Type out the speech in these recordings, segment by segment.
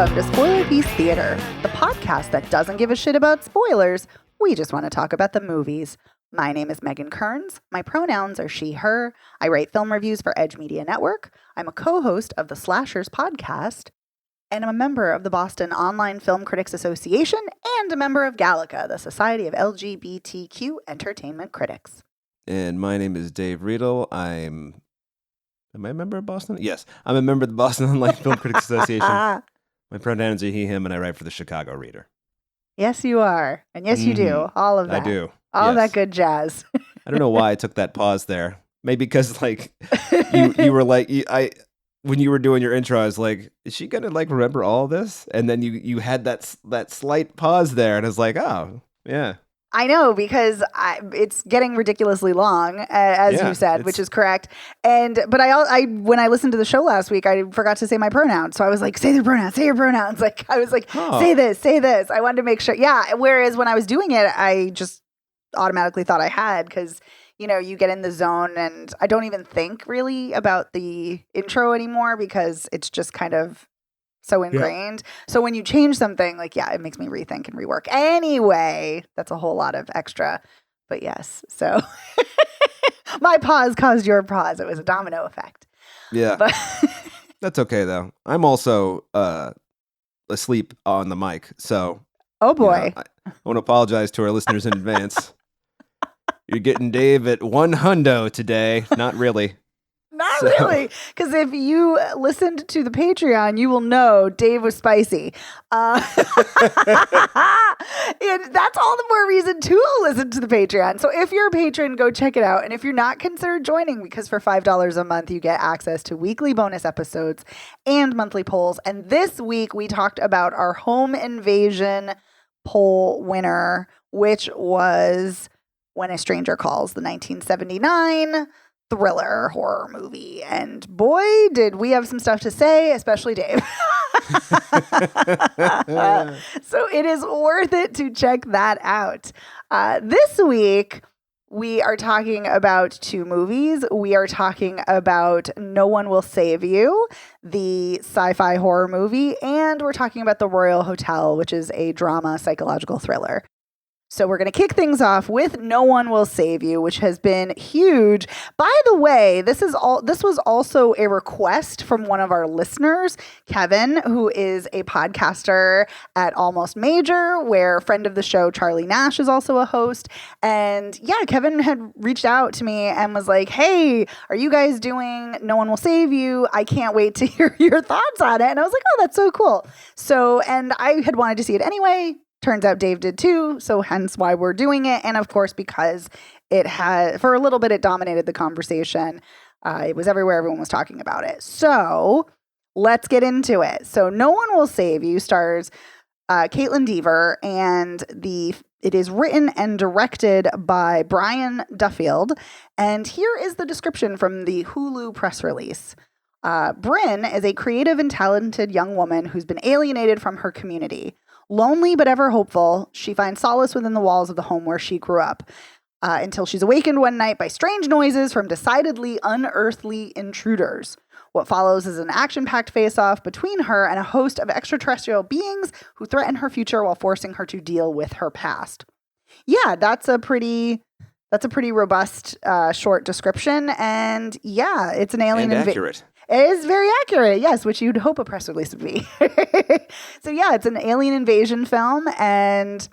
Welcome to Spoiler Piece Theater, the podcast that doesn't give a shit about spoilers. We just want to talk about the movies. My name is Megan Kearns. My pronouns are she, her. I write film reviews for Edge Media Network. I'm a co-host of the Slashers podcast, and I'm a member of the Boston Online Film Critics Association and a member of Gallica, the Society of LGBTQ Entertainment Critics. And my name is Dave Riedel. Am I a member of Boston? Yes, I'm a member of the Boston Online Film Critics Association. My pronouns are he, him, and I write for the Chicago Reader. Yes, you are. And yes, you do. All of that. I do. All that good jazz. I don't know why I took that pause there. Maybe because you were like, when you were doing your intro, I was like, is she going to remember all this? And then you had that slight pause there, and I was like, oh, yeah. I know, because it's getting ridiculously long, as you said, which is correct. But I when I listened to the show last week, I forgot to say my pronouns. So I was like, say your pronouns. I was like, say this. I wanted to make sure. Yeah. Whereas when I was doing it, I just automatically thought I had, because, you get in the zone and I don't even think really about the intro anymore because it's just kind of so ingrained. Yeah. So when you change something, it makes me rethink and rework. Anyway, that's a whole lot of extra. But yes, so my pause caused your pause. It was a domino effect. Yeah. But that's okay, though. I'm also asleep on the mic. So. Oh, boy. I want to apologize to our listeners in advance. You're getting Dave at 100 today. Not really. Not really, because if you listened to the Patreon, you will know Dave was spicy. And that's all the more reason to listen to the Patreon. So if you're a patron, go check it out. And if you're not, consider joining, because for $5 a month, you get access to weekly bonus episodes and monthly polls. And this week, we talked about our home invasion poll winner, which was When a Stranger Calls, the 1979 thriller horror movie. And boy, did we have some stuff to say, especially Dave. So it is worth it to check that out. This week, we are talking about two movies. We are talking about No One Will Save You, the sci-fi horror movie, and we're talking about The Royal Hotel, which is a drama psychological thriller. So we're going to kick things off with No One Will Save You, which has been huge. By the way, this was also a request from one of our listeners, Kevin, who is a podcaster at Almost Major, where a friend of the show, Charlie Nash, is also a host. And yeah, Kevin had reached out to me and was like, hey, are you guys doing No One Will Save You? I can't wait to hear your thoughts on it. And I was like, oh, that's so cool. So, and I had wanted to see it anyway. Turns out Dave did too, so hence why we're doing it. And of course, because it had, for a little bit, it dominated the conversation. It was everywhere. Everyone was talking about it. So let's get into it. So No One Will Save You stars Caitlin Dever, and it is written and directed by Brian Duffield. And here is the description from the Hulu press release. Bryn is a creative and talented young woman who's been alienated from her community. Lonely but ever hopeful, she finds solace within the walls of the home where she grew up, until she's awakened one night by strange noises from decidedly unearthly intruders. What follows is an action-packed face-off between her and a host of extraterrestrial beings who threaten her future while forcing her to deal with her past. Yeah, that's a pretty robust short description, and yeah, it's an alien accurate. It is very accurate, yes, which you'd hope a press release would be. So yeah, it's an alien invasion film, and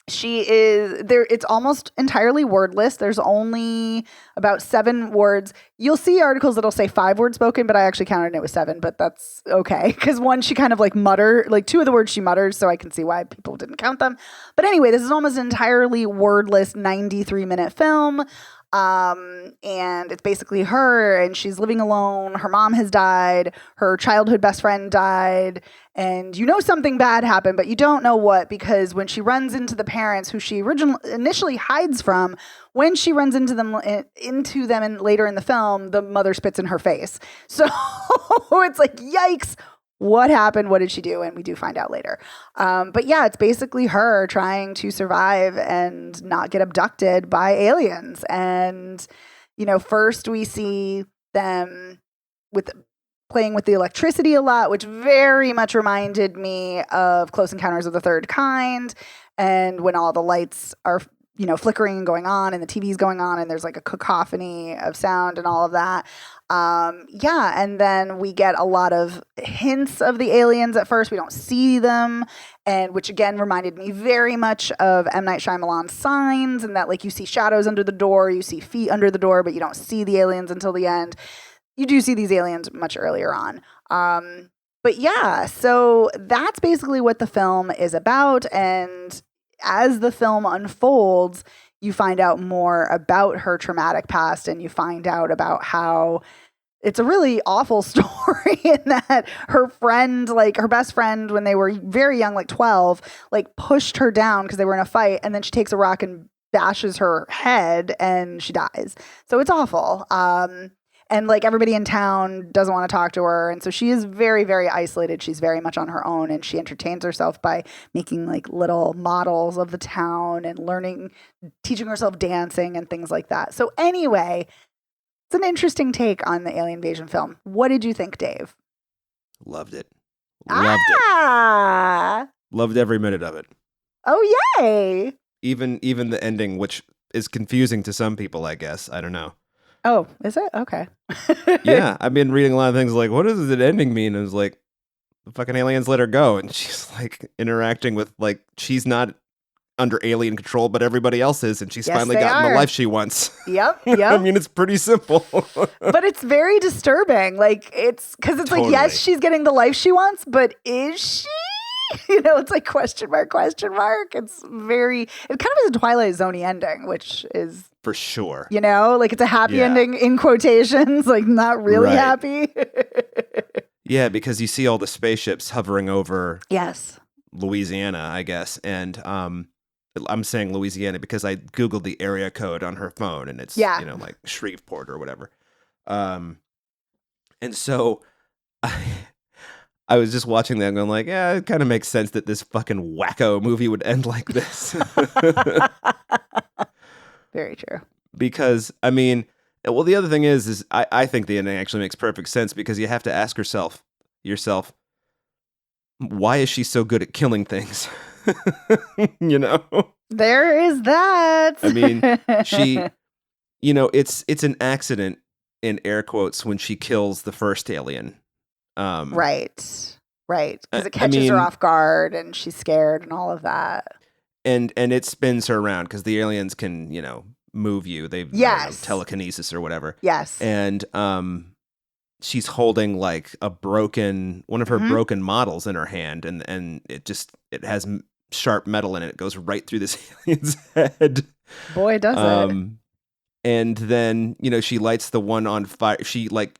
she is there. It's almost entirely wordless. There's only about 7 words. You'll see articles that'll say 5 words spoken, but I actually counted and it was 7, but that's okay. Because one, she kind of mutter, 2 of the words she mutters, so I can see why people didn't count them. But anyway, this is almost an entirely wordless 93-minute film. And it's basically her, and she's living alone. Her mom has died. Her childhood best friend died. And something bad happened, but you don't know what, because when she runs into the parents who she initially hides from, when she runs into them and later in the film, the mother spits in her face. So it's like, yikes. What happened? What did she do? And we do find out later. But yeah, it's basically her trying to survive and not get abducted by aliens. And, first we see them with playing with the electricity a lot, which very much reminded me of Close Encounters of the Third Kind. And when all the lights are, flickering and going on and the TV's going on and there's like a cacophony of sound and all of that. And then we get a lot of hints of the aliens at first. We don't see them, and which again reminded me very much of M. Night Shyamalan's Signs, and that like you see shadows under the door, you see feet under the door, but you don't see the aliens until the end. You do see these aliens much earlier on. But yeah, so that's basically what the film is about, and as the film unfolds, you find out more about her traumatic past, and you find out about how it's a really awful story in that her friend, like her best friend when they were very young, like 12, like pushed her down because they were in a fight, and then she takes a rock and bashes her head and she dies. So it's awful. And like everybody in town doesn't want to talk to her. And so she is very, very isolated. She's very much on her own, and she entertains herself by making like little models of the town and teaching herself dancing and things like that. So anyway, it's an interesting take on the alien invasion film. What did you think, Dave? Loved it. Loved every minute of it. Oh, yay. Even the ending, which is confusing to some people, I guess. I don't know. Oh, is it? Okay. Yeah, I've been reading a lot of things like, what does the ending mean? And it was like, the fucking aliens let her go. And she's like interacting with, like, she's not under alien control, but everybody else is. And she's finally gotten the life she wants. Yep. I mean, it's pretty simple. But it's very disturbing. Like, it's because it's totally. Like, yes, she's getting the life she wants, but is she? It's like question mark. It's kind of is a Twilight Zone-y ending, which is for sure. Like it's a happy ending in quotations, like not really happy. Yeah, because you see all the spaceships hovering over Louisiana, I guess. And I'm saying Louisiana because I Googled the area code on her phone, and it's like Shreveport or whatever. And so I was just watching that and going like, yeah, it kind of makes sense that this fucking wacko movie would end like this. Very true. Because, I mean, well, the other thing is I think the ending actually makes perfect sense because you have to ask yourself, why is she so good at killing things? There is that. I mean, she, it's an accident in air quotes when she kills the first alien. Right. Because it catches her off guard and she's scared and all of that. And it spins her around because the aliens can, move you. They've telekinesis or whatever. Yes. And she's holding like one of her broken models in her hand, and it has sharp metal in it. It goes right through this alien's head. Boy, does it. And then, she lights the one on fire. She like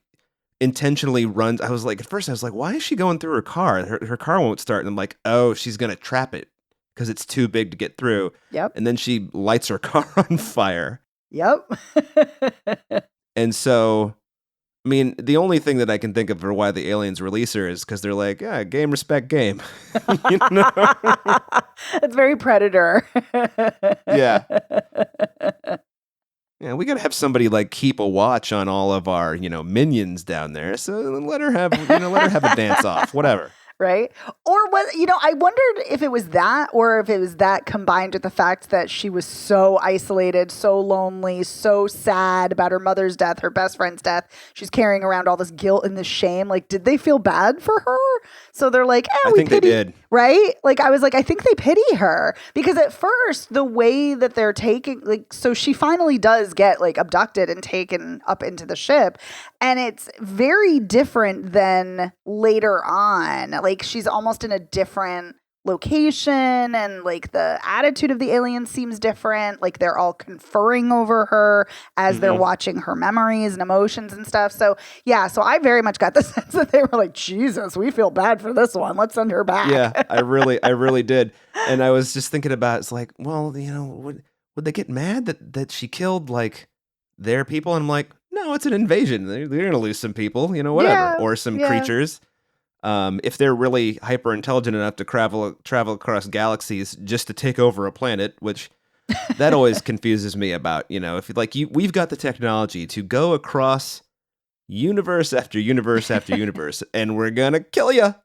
intentionally runs. I was like, at first I was like, why is she going through her car? Her car won't start. And I'm like, oh, she's going to trap it because it's too big to get through. Yep. And then she lights her car on fire. Yep. And so, I mean, the only thing that I can think of for why the aliens release her is because they're like, yeah, game, respect, game. It's very Predator. Yeah. Yeah, we got to have somebody like keep a watch on all of our, minions down there. So let her have a dance off, whatever. Right. Or what, I wondered if it was that, or if it was that combined with the fact that she was so isolated, so lonely, so sad about her mother's death, her best friend's death. She's carrying around all this guilt and this shame. Like, did they feel bad for her? So they're like, I think they did. Right? Like, I was like, I think they pity her because at first the way that they're taking, like, so she finally does get like abducted and taken up into the ship. And it's very different than later on. Like, she's almost in a different location, and like the attitude of the aliens seems different. Like, they're all conferring over her as they're watching her memories and emotions and stuff. So yeah, so I very much got the sense that they were like, Jesus, we feel bad for this one. Let's send her back. Yeah, I really did. And I was just thinking about, it's like, well, would they get mad that she killed like their people? And I'm like, no, it's an invasion. They're going to lose some people, whatever, or some creatures. If they're really hyper intelligent enough to travel across galaxies just to take over a planet, which that always confuses me about, if like we've got the technology to go across, universe after universe after universe, and we're gonna kill you.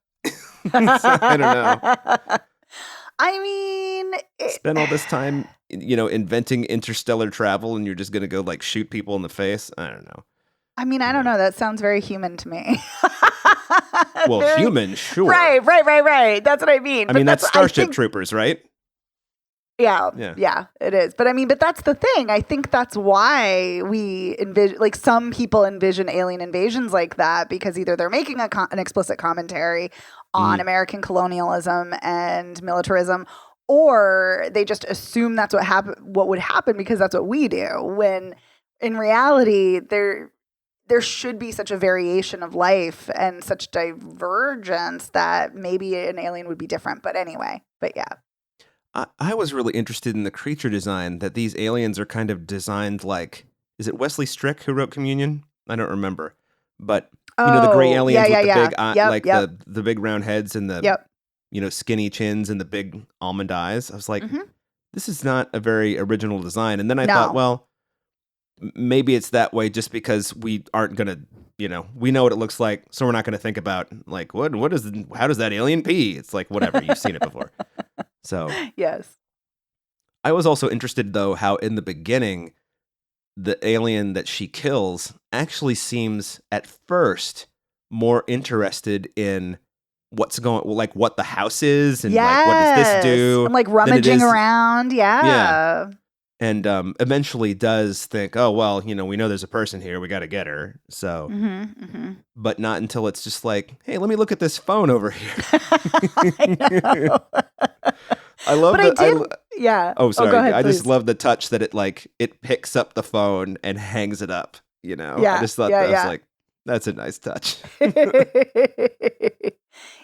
I don't know. I mean, Spend all this time, inventing interstellar travel, and you're just gonna go like shoot people in the face. I don't know. I mean, I don't know. That sounds very human to me. Well, human, sure. Right. That's what I mean. I mean, that's Starship Troopers, right? Yeah, it is. But I mean, that's the thing. I think that's why we envision, like some people envision alien invasions like that, because either they're making an explicit commentary on American colonialism and militarism, or they just assume that's what would happen because that's what we do. When in reality, there should be such a variation of life and such divergence that maybe an alien would be different. But anyway, yeah. I was really interested in the creature design, that these aliens are kind of designed like, is it Wesley Strick who wrote Communion? I don't remember. But, the gray aliens with the big eye, the big round heads and the, skinny chins and the big almond eyes. I was like, this is not a very original design. And then I thought, well, maybe it's that way just because we aren't going to, we know what it looks like, so we're not going to think about, like, how does that alien pee? It's like, whatever, you've seen it before. So yes. I was also interested, though, how in the beginning, the alien that she kills actually seems at first more interested in what's what the house is and like what does this do, and like rummaging around. Yeah. And eventually does think, oh, well, we know there's a person here. We got to get her. So, but not until it's just like, hey, let me look at this phone over here. I know. I love yeah. Oh, sorry. Go ahead, I please. just love the touch that it picks up the phone and hangs it up. Yeah. I just thought that was like, that's a nice touch.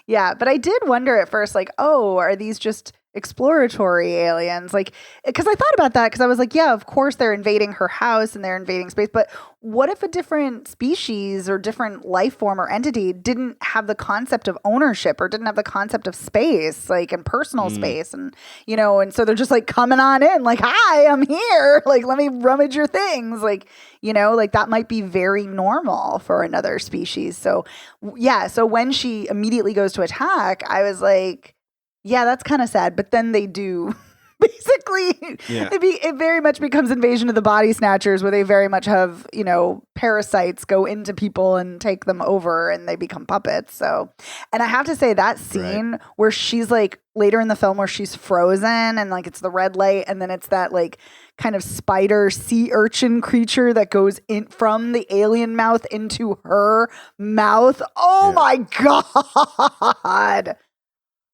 Yeah, but I did wonder at first, like, oh, are these just exploratory aliens? Like, because I thought about that, because I was like, yeah, of course they're invading her house and they're invading space, but what if a different species or different life form or entity didn't have the concept of ownership or didn't have the concept of space, like, and personal space, and and so they're just like coming on in, like, hi, I'm here, like, let me rummage your things, like, like that might be very normal for another species. So yeah, so when she immediately goes to attack, I was like, yeah, that's kind of sad. But then they do basically, it very much becomes Invasion of the Body Snatchers, where they very much have, parasites go into people and take them over and they become puppets. So, and I have to say that scene where she's like later in the film where she's frozen and like it's the red light and then it's that like kind of spider sea urchin creature that goes in from the alien mouth into her mouth. Oh my God.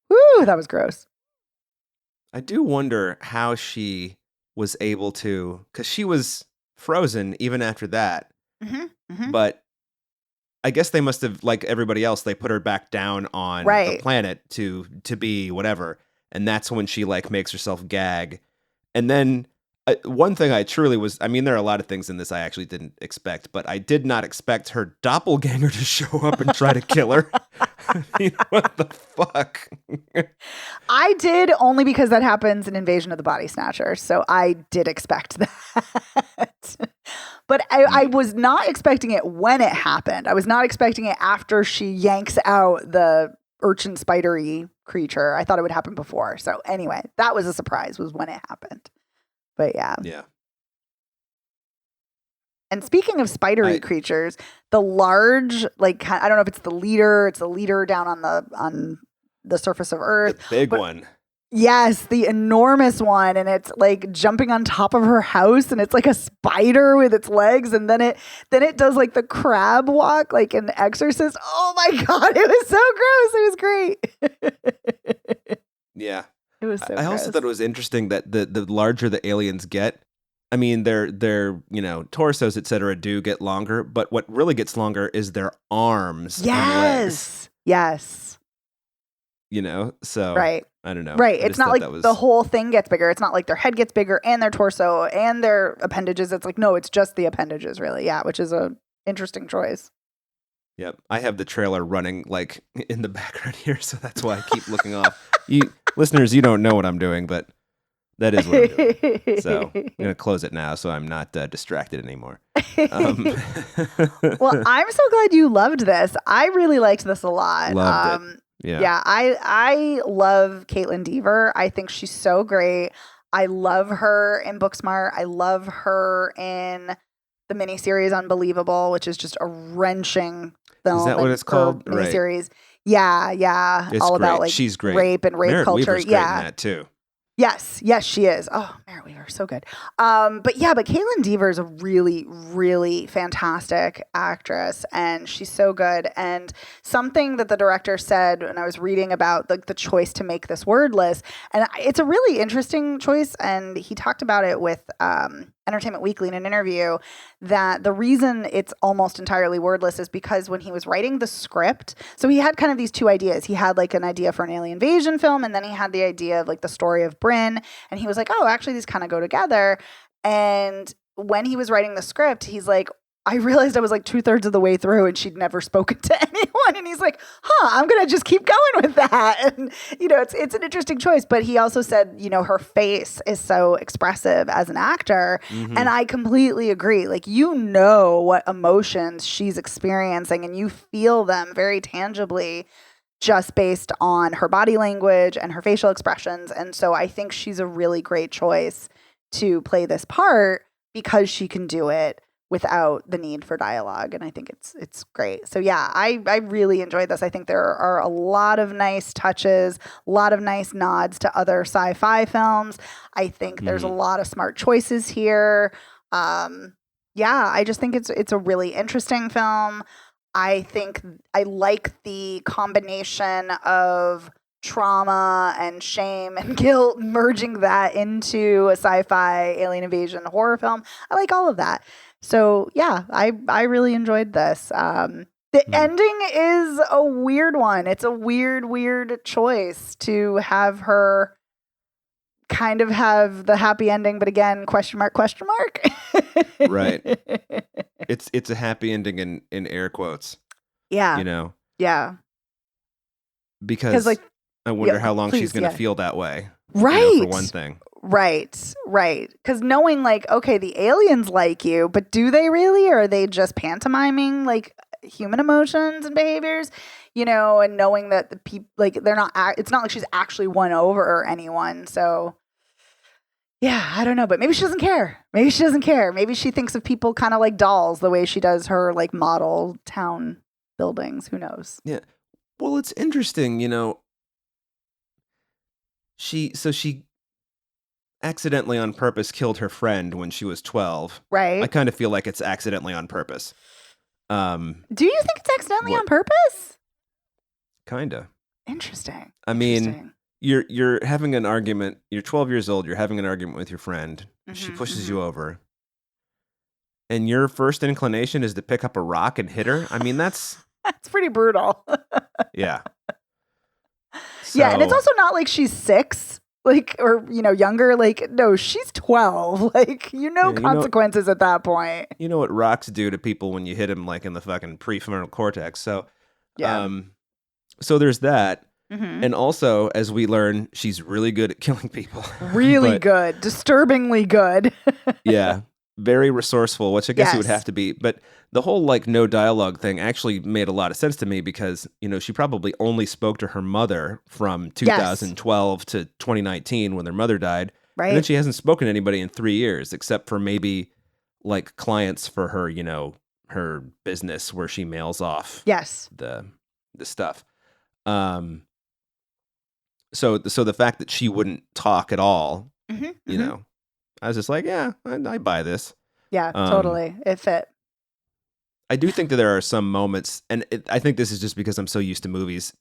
Woo, that was gross. I do wonder how she was able to, because she was frozen even after that. But I guess they must have, like everybody else, they put her back down on the planet to be whatever. And that's when she like makes herself gag. And then one thing I truly was, I mean, there are a lot of things in this I actually didn't expect, but I did not expect her doppelganger to show up and try to kill her. I mean, what the fuck? I did, only because that happens in Invasion of the Body Snatchers. So I did expect that. But I was not expecting it when it happened. I was not expecting it after she yanks out the urchin spidery creature. I thought it would happen before. So anyway, that was a surprise, was when it happened. But yeah. And speaking of spidery creatures, the large, like, I don't know if it's the leader down on the surface of Earth. The big one. Yes, the enormous one, and it's like jumping on top of her house, and it's like a spider with its legs, and then it does like the crab walk, like in The Exorcist. Oh my God, it was so gross. It was great. Yeah. It was so I also thought it was interesting that the larger the aliens get, I mean, their torsos, etc., do get longer, but what really gets longer is their arms and legs. Yes. So right. I don't know. Right. It's not like the whole thing gets bigger. It's not like their head gets bigger and their torso and their appendages. It's like, no, it's just the appendages, really. Yeah, which is a interesting choice. Yep. I have the trailer running like in the background here, so that's why I keep looking off. Listeners, you don't know what I'm doing, but That is what I'm doing. So I'm going to close it now so I'm not distracted anymore. Well, I'm so glad you loved this. I really liked this a lot. Loved it. Yeah. I love Caitlin Dever. I think she's so great. I love her in Booksmart. I love her in the miniseries Unbelievable, which is just a wrenching film. Is that what it's called? Miniseries. Right. Yeah. It's all great. about like she's great. rape and rape Merritt culture. Weaver's great in that too. Yes, she is. Oh, Merritt Weaver, so good. But Caitlin Dever is a really, really fantastic actress, and she's so good. And something that the director said when I was reading about the choice to make this wordless, and it's a really interesting choice, and he talked about it with Entertainment Weekly in an interview, that the reason it's almost entirely wordless is because when he was writing the script, so he had kind of these two ideas. He had like an idea for an alien invasion film, and then he had the idea of like the story of Bryn, and he was like, oh, actually these kind of go together. And when he was writing the script, he's like, I realized I was like 2/3 of the way through and she'd never spoken to anyone. And he's like, I'm going to just keep going with that. And, it's an interesting choice. But he also said, her face is so expressive as an actor. Mm-hmm. And I completely agree. Like, what emotions she's experiencing and you feel them very tangibly just based on her body language and her facial expressions. And so I think she's a really great choice to play this part because she can do it without the need for dialogue. And I think it's great. So yeah, I really enjoyed this. I think there are a lot of nice touches, a lot of nice nods to other sci-fi films. I think there's a lot of smart choices here. I just think it's a really interesting film. I think I like the combination of trauma and shame and guilt, merging that into a sci-fi alien invasion horror film. I like all of that. So yeah, I really enjoyed this. The ending is a weird one. It's a weird choice to have her kind of have the happy ending, but again, question mark. Right. It's a happy ending in air quotes. Yeah. Yeah. Because like, I wonder how long she's going to feel that way. Right. For one thing. Right. Because knowing like, okay, the aliens like you, but do they really? Or are they just pantomiming like human emotions and behaviors? And knowing that the people, like, they're not, it's not like she's actually won over anyone. So yeah, I don't know, but maybe she doesn't care. Maybe she thinks of people kind of like dolls the way she does her like model town buildings. Who knows? Yeah. Well, it's interesting, She accidentally on purpose killed her friend when she was 12. Right. I kind of feel like it's accidentally on purpose. Do you think it's accidentally on purpose? Kinda. Interesting. I mean, you're having an argument. You're 12 years old. You're having an argument with your friend. Mm-hmm, she pushes you over. And your first inclination is to pick up a rock and hit her. I mean, that's pretty brutal. Yeah. So, yeah, and it's also not like she's 6. Like, or, younger, like, no, she's 12. Like, consequences at that point. You know what rocks do to people when you hit them, like, in the fucking prefrontal cortex. So, yeah. So there's that. Mm-hmm. And also, as we learn, she's really good at killing people. Really good. Disturbingly good. Yeah. Very resourceful, which I guess it would have to be. But the whole, like, no dialogue thing actually made a lot of sense to me because, she probably only spoke to her mother from 2012 to 2019 when their mother died. Right. And then she hasn't spoken to anybody in 3 years, except for maybe, like, clients for her, her business where she mails off the stuff. So the fact that she wouldn't talk at all, I was just like, yeah, I buy this. Yeah, totally. It fit. I do think that there are some moments, and I think this is just because I'm so used to movies,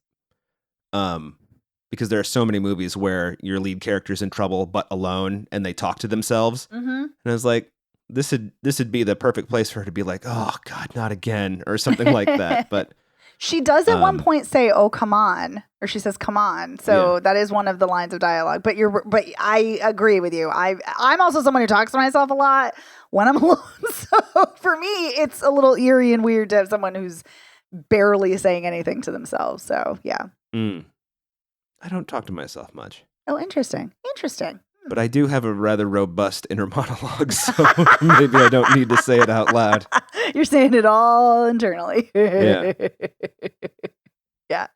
because there are so many movies where your lead character's in trouble but alone, and they talk to themselves. Mm-hmm. And I was like, this would be the perfect place for her to be like, oh God, not again, or something like that. But she does at one point say, "Oh, come on," or she says, "Come on." So that is one of the lines of dialogue. But I agree with you. I'm also someone who talks to myself a lot when I'm alone. So for me, it's a little eerie and weird to have someone who's barely saying anything to themselves. So yeah. I don't talk to myself much. Oh, interesting. But I do have a rather robust inner monologue, so maybe I don't need to say it out loud. You're saying it all internally. Yeah. Yeah.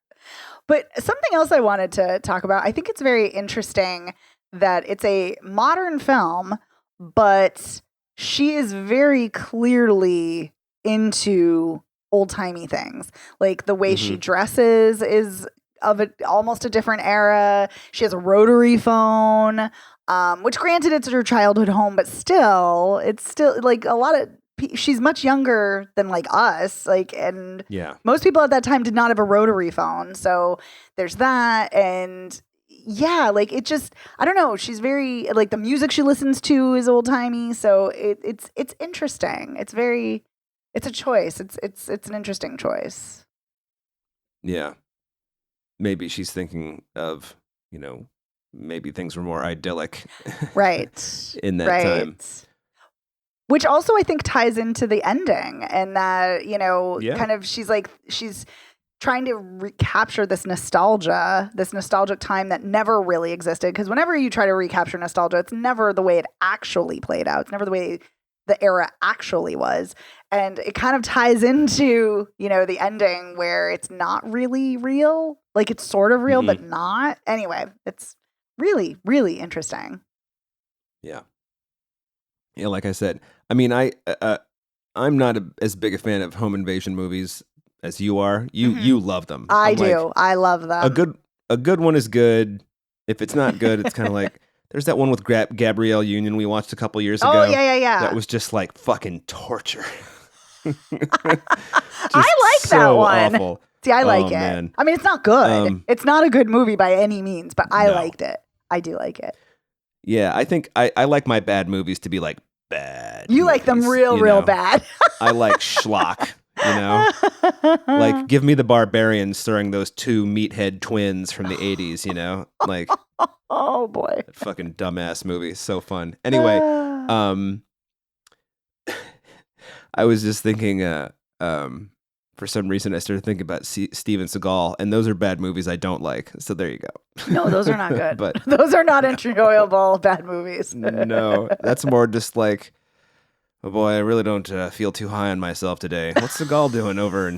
But something else I wanted to talk about, I think it's very interesting that it's a modern film, but she is very clearly into old-timey things. Like the way she dresses is of almost a different era. She has a rotary phone, which granted it's her childhood home, but still, it's still like a lot of she's much younger than like us, like, and Yeah. most people at that time did not have a rotary phone. So there's that. And yeah, like it just, I don't know. She's very, like the music she listens to is old timey. So it's interesting. It's a choice. It's an interesting choice. Yeah. Maybe she's thinking of, maybe things were more idyllic. Right. In that time. Which also I think ties into the ending, and that, kind of she's trying to recapture this nostalgic time that never really existed. Because whenever you try to recapture nostalgia, it's never the way it actually played out. It's never the way the era actually was. And it kind of ties into, the ending where it's not really real. Like it's sort of real, but not. Anyway, it's really, really interesting. Yeah. Yeah, like I said, I mean, I'm not as big a fan of home invasion movies as you are. You love them. I do. Like, I love them. A good one is good. If it's not good, it's kind of like there's that one with Gabrielle Union we watched a couple years ago. Oh yeah. That was just like fucking torture. I like that one. Awful. See, I like it. Man. I mean, it's not good. It's not a good movie by any means, but I liked it. I do like it. Yeah, I think I like my bad movies to be like bad. You like them real bad. I like schlock, Like, give me the Barbarians throwing those two meathead twins from the 80s, Like, oh boy. That fucking dumbass movie. So fun. Anyway, I was just thinking, for some reason, I started thinking about Steven Seagal, and those are bad movies I don't like. So there you go. No, those are not good. But those are not enjoyable bad movies. No, that's more just like, oh boy, I really don't feel too high on myself today. What's Seagal doing over in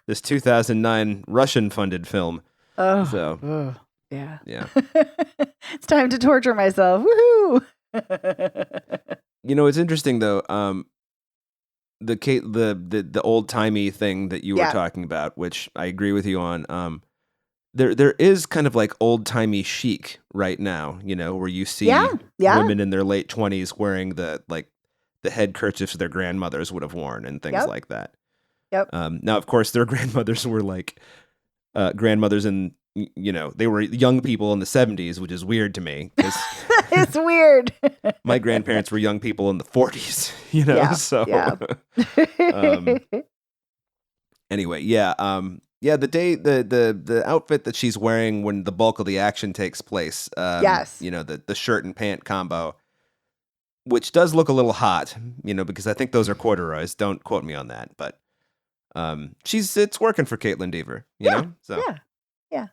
this 2009 Russian-funded film? Oh, so yeah. It's time to torture myself. Woohoo! It's interesting though. The old timey thing that you were talking about, which I agree with you on. There is kind of like old timey chic right now, where you see women in their late 20s wearing the head kerchiefs their grandmothers would have worn and things like that. Yep. Now, of course, their grandmothers were like grandmothers in, they were young people in the 70s, which is weird to me. It's weird. My grandparents were young people in the 40s, so. Anyway, the outfit that she's wearing when the bulk of the action takes place. The shirt and pant combo, which does look a little hot, because I think those are corduroys. Don't quote me on that, but it's working for Caitlin Dever, So yeah.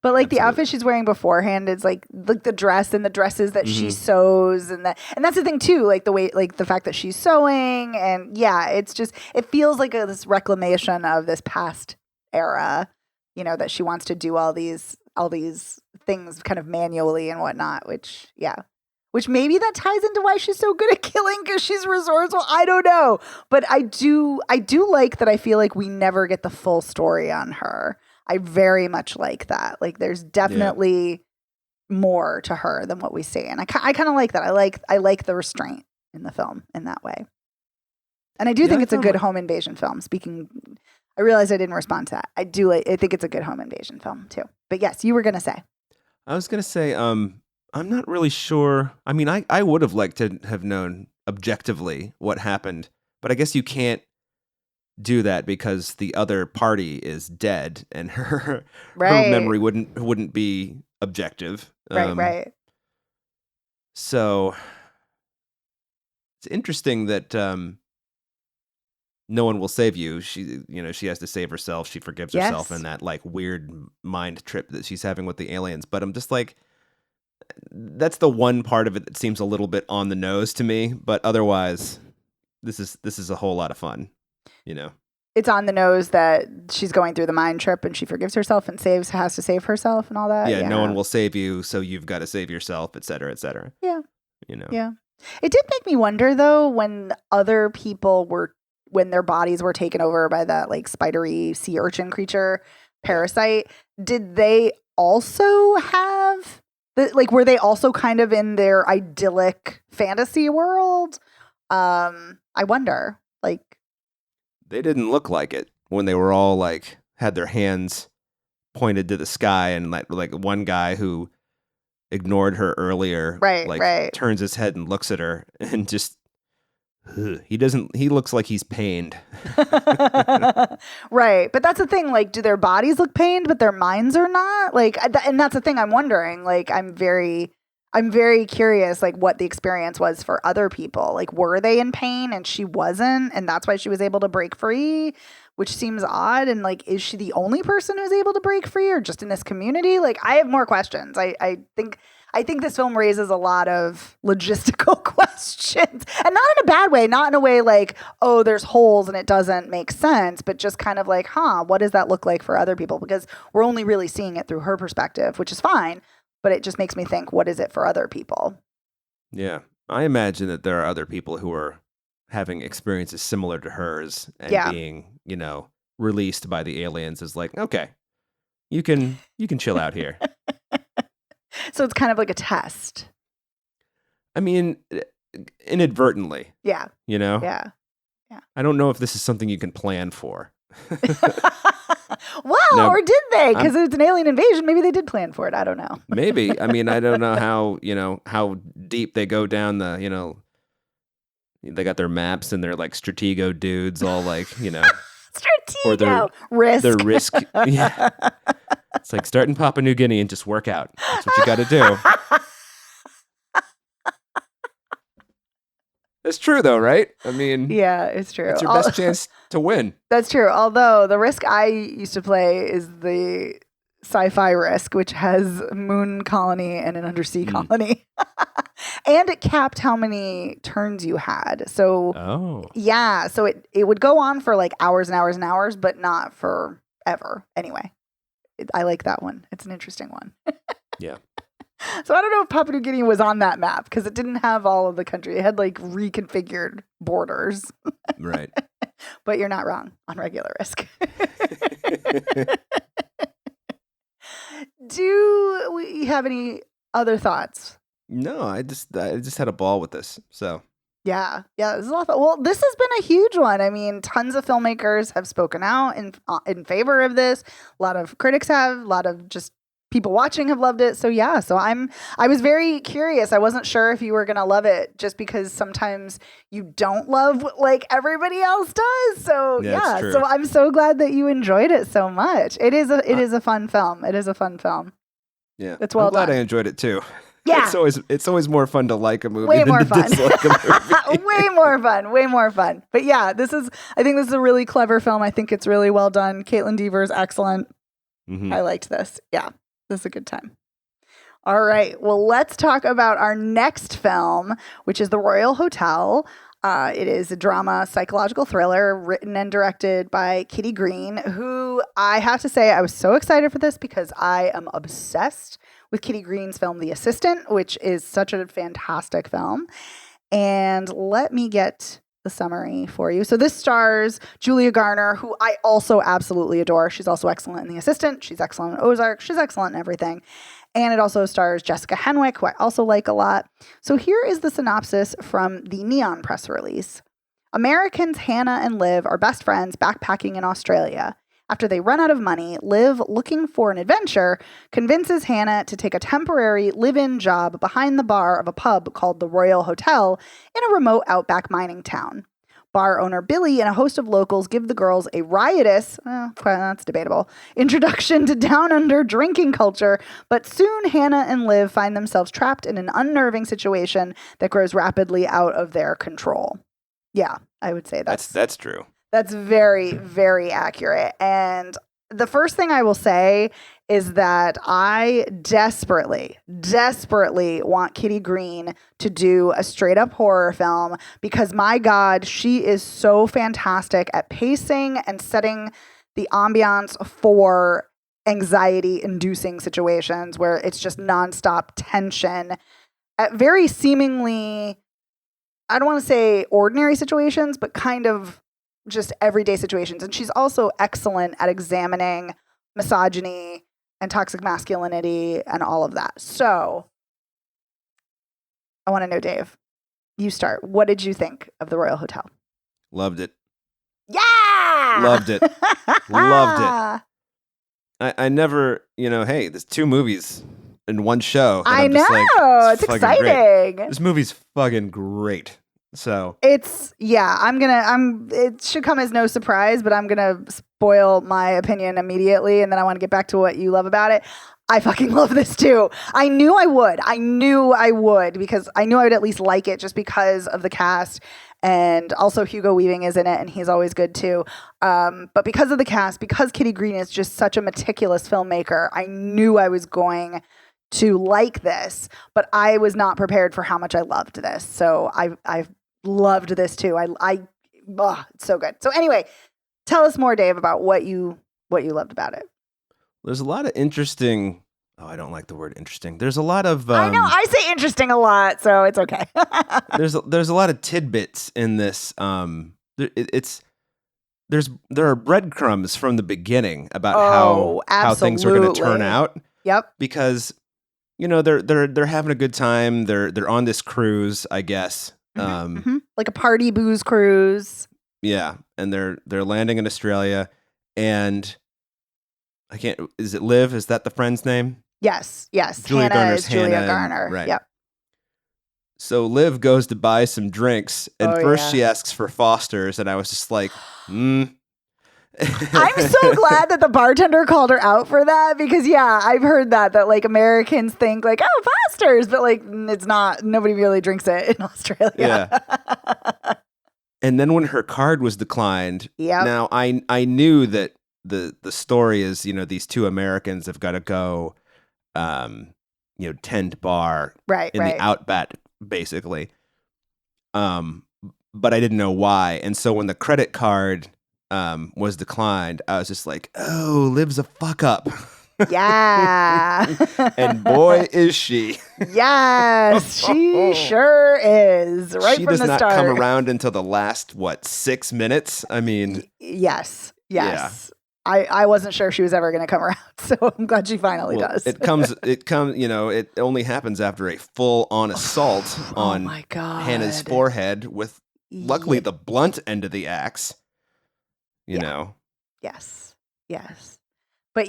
But like the outfit she's wearing beforehand is like the dress and the dresses that she sews, and that's the thing too, like the way, like the fact that she's sewing, and it's just, it feels like this reclamation of this past era, that she wants to do all these things kind of manually and whatnot, which maybe that ties into why she's so good at killing, because she's resourceful. I don't know, but I do like that. I feel like we never get the full story on her. I very much like that. Like, there's definitely more to her than what we see, and I kind of like that. I like the restraint in the film in that way, and I do think it's a good home invasion film. I realized I didn't respond to that. I think it's a good home invasion film too. But yes, you were gonna say. I was gonna say, I'm not really sure. I mean, I would have liked to have known objectively what happened, but I guess you can't do that because the other party is dead and her memory wouldn't be objective. Right. So it's interesting that no one will save you. She has to save herself. She forgives herself in that like weird mind trip that she's having with the aliens. But I'm just like, that's the one part of it that seems a little bit on the nose to me, but otherwise this is a whole lot of fun, you know. It's on the nose that she's going through the mind trip and she forgives herself and has to save herself and all that. Yeah, no one will save you, so you've got to save yourself, et cetera, et cetera. Yeah. You know. Yeah. It did make me wonder though, when their bodies were taken over by that like spidery sea urchin creature parasite, did they also have were they also kind of in their idyllic fantasy world? I wonder. Like, they didn't look like it when they were all like had their hands pointed to the sky, and like one guy who ignored her earlier, right. turns his head and looks at her and just he looks like he's pained. Right. But that's the thing, like, do their bodies look pained but their minds are not? Like, and that's the thing I'm wondering. Like, I'm very curious, like, what the experience was for other people. Like, were they in pain and she wasn't, and that's why she was able to break free, which seems odd. And like, is she the only person who's able to break free, or just in this community? Like, I have more questions. I think this film raises a lot of logistical questions, and not in a bad way, not in a way like, oh, there's holes and it doesn't make sense, but just kind of like, what does that look like for other people? Because we're only really seeing it through her perspective, which is fine. But it just makes me think, what is it for other people? Yeah. I imagine that there are other people who are having experiences similar to hers and being, you know, released by the aliens is like, okay, you can chill out here. So it's kind of like a test. I mean, inadvertently. Yeah. You know? Yeah. I don't know if this is something you can plan for. Well, no, or did they? Because it's an alien invasion. Maybe they did plan for it. I don't know. Maybe. I mean, I don't know how deep they go down the, you know, they got their maps and they're like Stratego dudes all like, you know. Stratego. Risk. Their risk. Yeah. It's like start in Papua New Guinea and just work out. That's what you got to do. It's true, though, right? I mean, yeah, it's true. It's your best chance to win. That's true. Although the Risk I used to play is the sci-fi Risk, which has a moon colony and an undersea colony. And it capped how many turns you had. So, yeah. So it would go on for like hours and hours and hours, but not forever. Anyway, I like that one. It's an interesting one. Yeah. So I don't know if Papua New Guinea was on that map because it didn't have all of the country. It had like reconfigured borders. Right. But you're not wrong on regular Risk. Do we have any other thoughts? No, I just had a ball with this. So yeah, this is a lot of fun. Well, this has been a huge one. I mean, tons of filmmakers have spoken out in favor of this. A lot of critics have. A lot of just people watching have loved it. So yeah, I was very curious. I wasn't sure if you were gonna love it, just because sometimes you don't love what like everybody else does. So yeah, so I'm so glad that you enjoyed it so much. It is a fun film. It is a fun film. Yeah, it's well done. I'm glad I enjoyed it too. Yeah, it's always more fun to like a movie way than more to fun. dislike a movie. way more fun. But yeah, I think this is a really clever film. I think it's really well done. Caitlin Dever is excellent. Mm-hmm. I liked this. Yeah. This is a good time. All right. Well, let's talk about our next film, which is The Royal Hotel. It is a drama psychological thriller written and directed by Kitty Green, who I have to say I was so excited for this because I am obsessed with Kitty Green's film The Assistant, which is such a fantastic film. And let me get the summary for you. So this stars Julia Garner, who I also absolutely adore. She's also excellent in The Assistant. She's excellent in Ozark. She's excellent in everything. And it also stars Jessica Henwick, who I also like a lot. So here is the synopsis from the Neon press release. Americans Hannah and Liv are best friends backpacking in Australia. After they run out of money, Liv, looking for an adventure, convinces Hannah to take a temporary live-in job behind the bar of a pub called the Royal Hotel in a remote outback mining town. Bar owner Billy and a host of locals give the girls a riotous, that's debatable, introduction to down-under drinking culture, but soon Hannah and Liv find themselves trapped in an unnerving situation that grows rapidly out of their control. Yeah, I would say that's true. That's very, very accurate. And the first thing I will say is that I desperately want Kitty Green to do a straight up horror film because, my God, she is so fantastic at pacing and setting the ambiance for anxiety inducing situations where it's just nonstop tension at very seemingly, I don't want to say ordinary situations, but kind of just everyday situations. And she's also excellent at examining misogyny and toxic masculinity and all of that. So I want to know, Dave, you start. What did you think of the Royal Hotel? Loved it. Yeah! Loved it. Loved it. I never, hey, there's 2 movies in one show. I know. It's exciting. Great. This movie's fucking great. So it should come as no surprise, but I'm going to spoil my opinion immediately. And then I want to get back to what you love about it. I fucking love this too. I knew I would because I knew I would at least like it just because of the cast. And also Hugo Weaving is in it and he's always good too. But because of the cast, because Kitty Green is just such a meticulous filmmaker, I knew I was going to like this, but I was not prepared for how much I loved this. So I loved this too. It's so good. So anyway, tell us more, Dave, about what you loved about it. There's a lot of interesting. Oh, I don't like the word interesting. There's a lot of. I know I say interesting a lot, so it's okay. there's a lot of tidbits in this. There are breadcrumbs from the beginning about how things are going to turn out. Yep. Because they're having a good time. They're on this cruise, I guess. Like a party booze cruise. Yeah, and they're landing in Australia, and I can't. Is it Liv? Is that the friend's name? Yes. Julia Hannah Garner's is Julia Hannah, Garner. right. Yep. So Liv goes to buy some drinks, and first she asks for Foster's, and I was just like, I'm so glad that the bartender called her out for that because, I've heard that like Americans think like, oh, Foster's, but like it's not. Nobody really drinks it in Australia. Yeah. And then when her card was declined, now I knew that the story is, the 2 Americans have got to go, tend bar in the outback, basically. But I didn't know why. And so when the credit card was declined, I was just like, oh, Liv's a fuck up. Yeah. And boy, is she. Yes, she sure is. Right she from does the not start. come around until the last, 6 minutes? I mean. Yes. Yeah. I wasn't sure she was ever going to come around, so I'm glad she finally does. It only happens after a full-on assault on my God. Hannah's forehead with, luckily, the blunt end of the axe. You know. Yes. But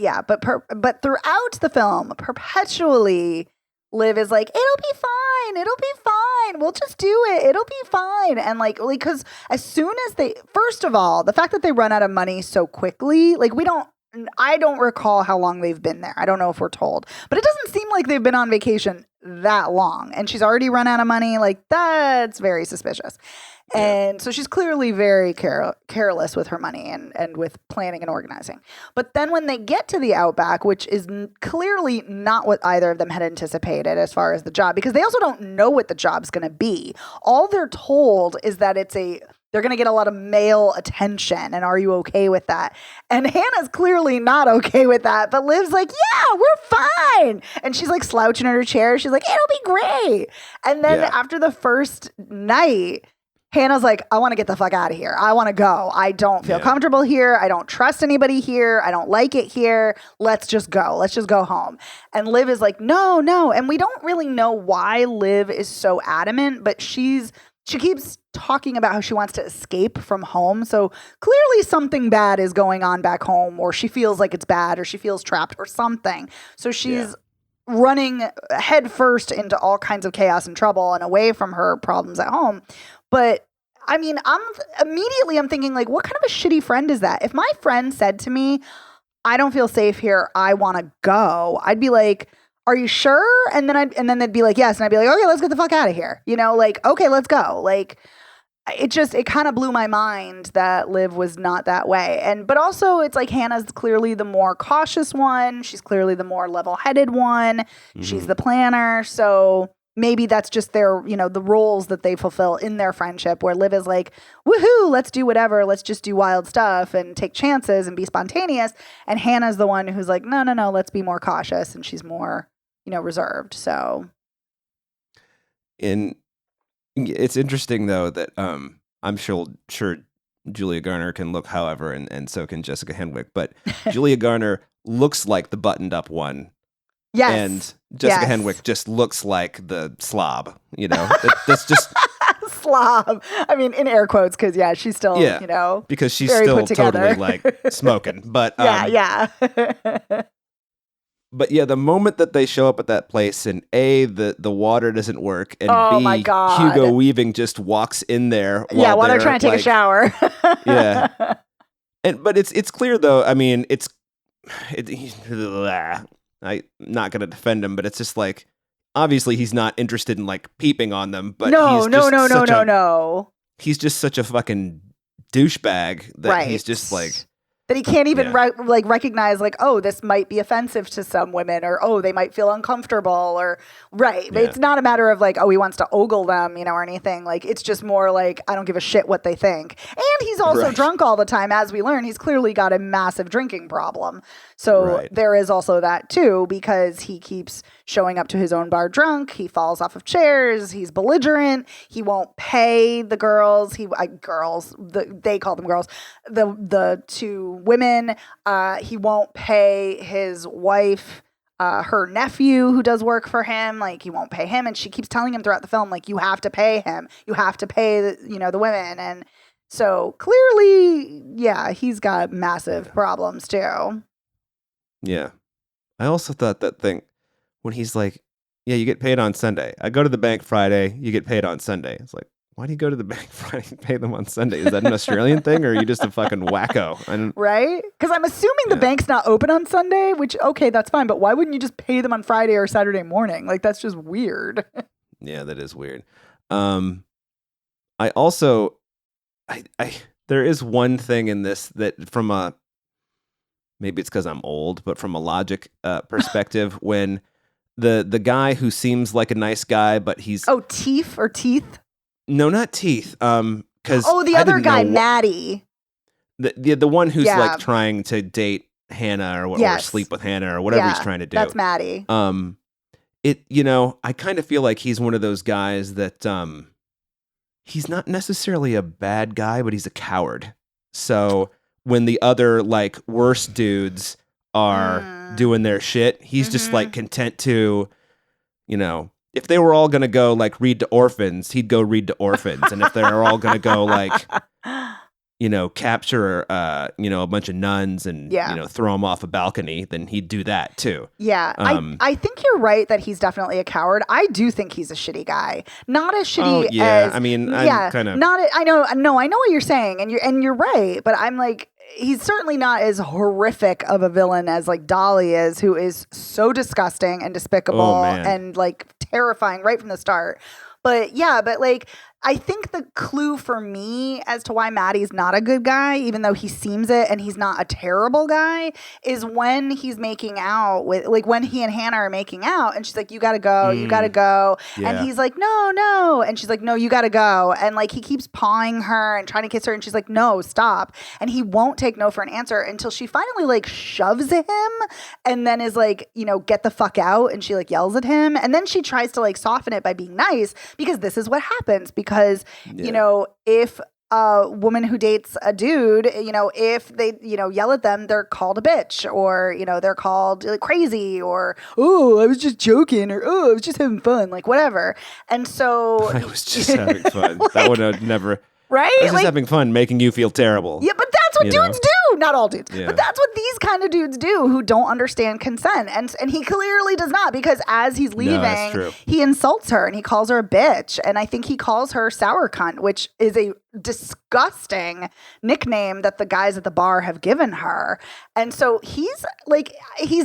but throughout the film, perpetually, Liv is like, it'll be fine. We'll just do it. It'll be fine. And because as soon as first of all, the fact that they run out of money so quickly, I don't recall how long they've been there. I don't know if we're told, but it doesn't seem like they've been on vacation that long. And she's already run out of money. That's very suspicious. And so she's clearly very careless with her money and with planning and organizing. But then when they get to the Outback, which is clearly not what either of them had anticipated as far as the job, because they also don't know what the job's going to be. All they're told is that they're going to get a lot of male attention. And are you okay with that? And Hannah's clearly not okay with that. But Liv's like, yeah, we're fine. And she's like slouching in her chair. She's like, it'll be great. And then after the first night, Hannah's like, I want to get the fuck out of here. I want to go. I don't feel comfortable here. I don't trust anybody here. I don't like it here. Let's just go. Let's just go home. And Liv is like, no. And we don't really know why Liv is so adamant, but she keeps talking about how she wants to escape from home. So clearly something bad is going on back home, or she feels like it's bad, or she feels trapped or something. So she's running head first into all kinds of chaos and trouble and away from her problems at home. But I mean, I'm thinking like, what kind of a shitty friend is that? If my friend said to me, I don't feel safe here, I want to go, I'd be like, are you sure? And then they'd be like, yes. And I'd be like, okay, let's get the fuck out of here. Okay, let's go. it kind of blew my mind that Liv was not that way. But also it's like Hannah's clearly the more cautious one. She's clearly the more level-headed one. Mm-hmm. She's the planner. So maybe that's just their, the roles that they fulfill in their friendship, where Liv is like, woohoo, let's do whatever. Let's just do wild stuff and take chances and be spontaneous. And Hannah's the one who's like, no, let's be more cautious. And she's more, reserved. So. It's interesting though that I'm sure Julia Garner can look however, and so can Jessica Henwick, but Julia Garner looks like the buttoned up one. Yes. And Jessica Yes. Henwick just looks like the slob, That's just slob. I mean, in air quotes, because she's still, because she's very still put together. totally like smoking. But yeah. But yeah, the moment that they show up at that place and A, the water doesn't work, and Oh B, my God. Hugo Weaving just walks in there while they're trying to take a shower. Yeah. But it's clear though, I mean, I'm not going to defend him, but it's just like, obviously he's not interested in like peeping on them, but no. He's just such a fucking douchebag that he's just like, that he can't even recognize like, oh, this might be offensive to some women, or oh, they might feel uncomfortable, or but it's not a matter of like, oh, he wants to ogle them, or anything. Like, it's just more like, I don't give a shit what they think. And he's also drunk all the time, as we learn. He's clearly got a massive drinking problem. So there is also that too, because he keeps showing up to his own bar drunk. He falls off of chairs. He's belligerent. He won't pay the girls. They call them girls. The two women. He won't pay his wife, her nephew who does work for him. Like, he won't pay him, and she keeps telling him throughout the film, like, you have to pay him. You have to pay the women. And so clearly, he's got massive problems too. Yeah. I also thought that thing when he's like, yeah, you get paid on Sunday. I go to the bank Friday, you get paid on Sunday. It's like, why do you go to the bank Friday and pay them on Sunday? Is that an Australian thing, or are you just a fucking wacko? Right? Because I'm assuming the bank's not open on Sunday, which, okay, that's fine. But why wouldn't you just pay them on Friday or Saturday morning? Like, that's just weird. Yeah, that is weird. I also, there is one thing in this that from a, maybe it's because I'm old, but from a logic perspective, when the guy who seems like a nice guy, but he's Teeth or Teeth? No, not Teeth. Because the other guy, Maddie. The one who's like trying to date Hannah or sleep with Hannah or whatever he's trying to do. That's Maddie. I kind of feel like he's one of those guys that he's not necessarily a bad guy, but he's a coward. So when the other like worse dudes are doing their shit, he's just like content to, if they were all going to go like read to orphans, he'd go read to orphans. And if they're all going to go like, capture, a bunch of nuns and, throw them off a balcony, then he'd do that too. Yeah. I think you're right that he's definitely a coward. I do think he's a shitty guy. Not as shitty as. I mean, I'm kind of. I know what you're saying, and you're right, but I'm like, he's certainly not as horrific of a villain as like Dolly is, who is so disgusting and despicable and like terrifying right from the start. But like, I think the clue for me as to why Maddie's not a good guy, even though he seems it and he's not a terrible guy, is when he's making out with, like, when he and Hannah are making out and she's like, you gotta go. Yeah. And he's like, no. And she's like, no, you gotta go. And like, he keeps pawing her and trying to kiss her. And she's like, no, stop. And he won't take no for an answer until she finally like shoves him and then is like, get the fuck out. And she like yells at him. And then she tries to like soften it by being nice, because this is what happens. Because, if a woman who dates a dude, if they, yell at them, they're called a bitch, or, they're called like, crazy, or, oh, I was just joking, or, oh, I was just having fun, like whatever. And so I was just having fun. Like, that would have never. Right? I was just having fun making you feel terrible. Yeah, but that's what dudes do. Not all dudes. Yeah. But that's what these kind of dudes do who don't understand consent. And he clearly does not, because as he's leaving, he insults her and he calls her a bitch. And I think he calls her sour cunt, which is a disgusting nickname that the guys at the bar have given her. And so he's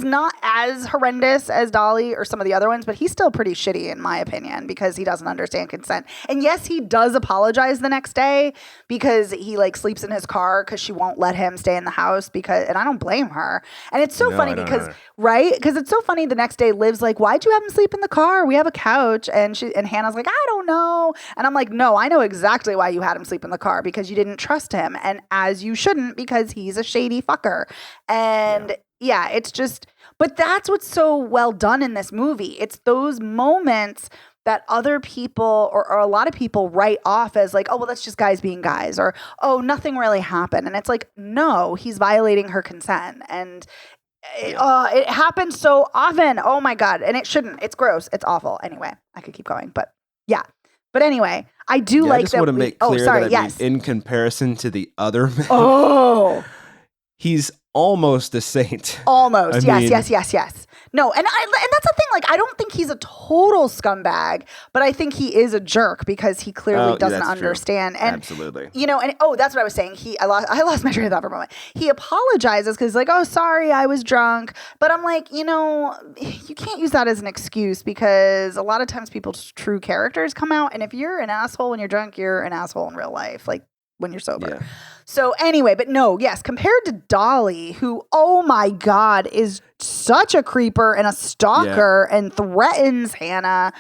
not as horrendous as Dolly or some of the other ones, but he's still pretty shitty in my opinion because he doesn't understand consent. And yes, he does apologize the next day because he like sleeps in his car because she won't let him stay in the house and I don't blame her. And it's so funny because because it's so funny the next day Liv's like, why'd you have him sleep in the car? We have a couch. And Hannah's like, I don't know. And I'm like, no, I know exactly why you had him sleep in the car, because you didn't trust him, and as you shouldn't, because he's a shady fucker. And yeah, it's just, but that's what's so well done in this movie. It's those moments that other people or a lot of people write off as like, oh, well, that's just guys being guys, or oh, nothing really happened. And it's like, no, he's violating her consent. And it happens so often. Oh my God. And it shouldn't. It's gross. It's awful. Anyway, I could keep going, but yeah. But anyway, I do like I just want to make clear that in comparison to the other men, he's almost a saint. Almost. Yes. No, and that's the thing. Like, I don't think he's a total scumbag, but I think he is a jerk because he clearly doesn't understand. True. And absolutely, and that's what I was saying. I lost my train of thought for a moment. He apologizes because like, oh, sorry, I was drunk. But I'm like, you can't use that as an excuse, because a lot of times people's true characters come out, and if you're an asshole when you're drunk, you're an asshole in real life. Like when you're sober. Yeah. So anyway, but no, yes, compared to Dolly, who, oh my God, is such a creeper and a stalker and threatens Hannah.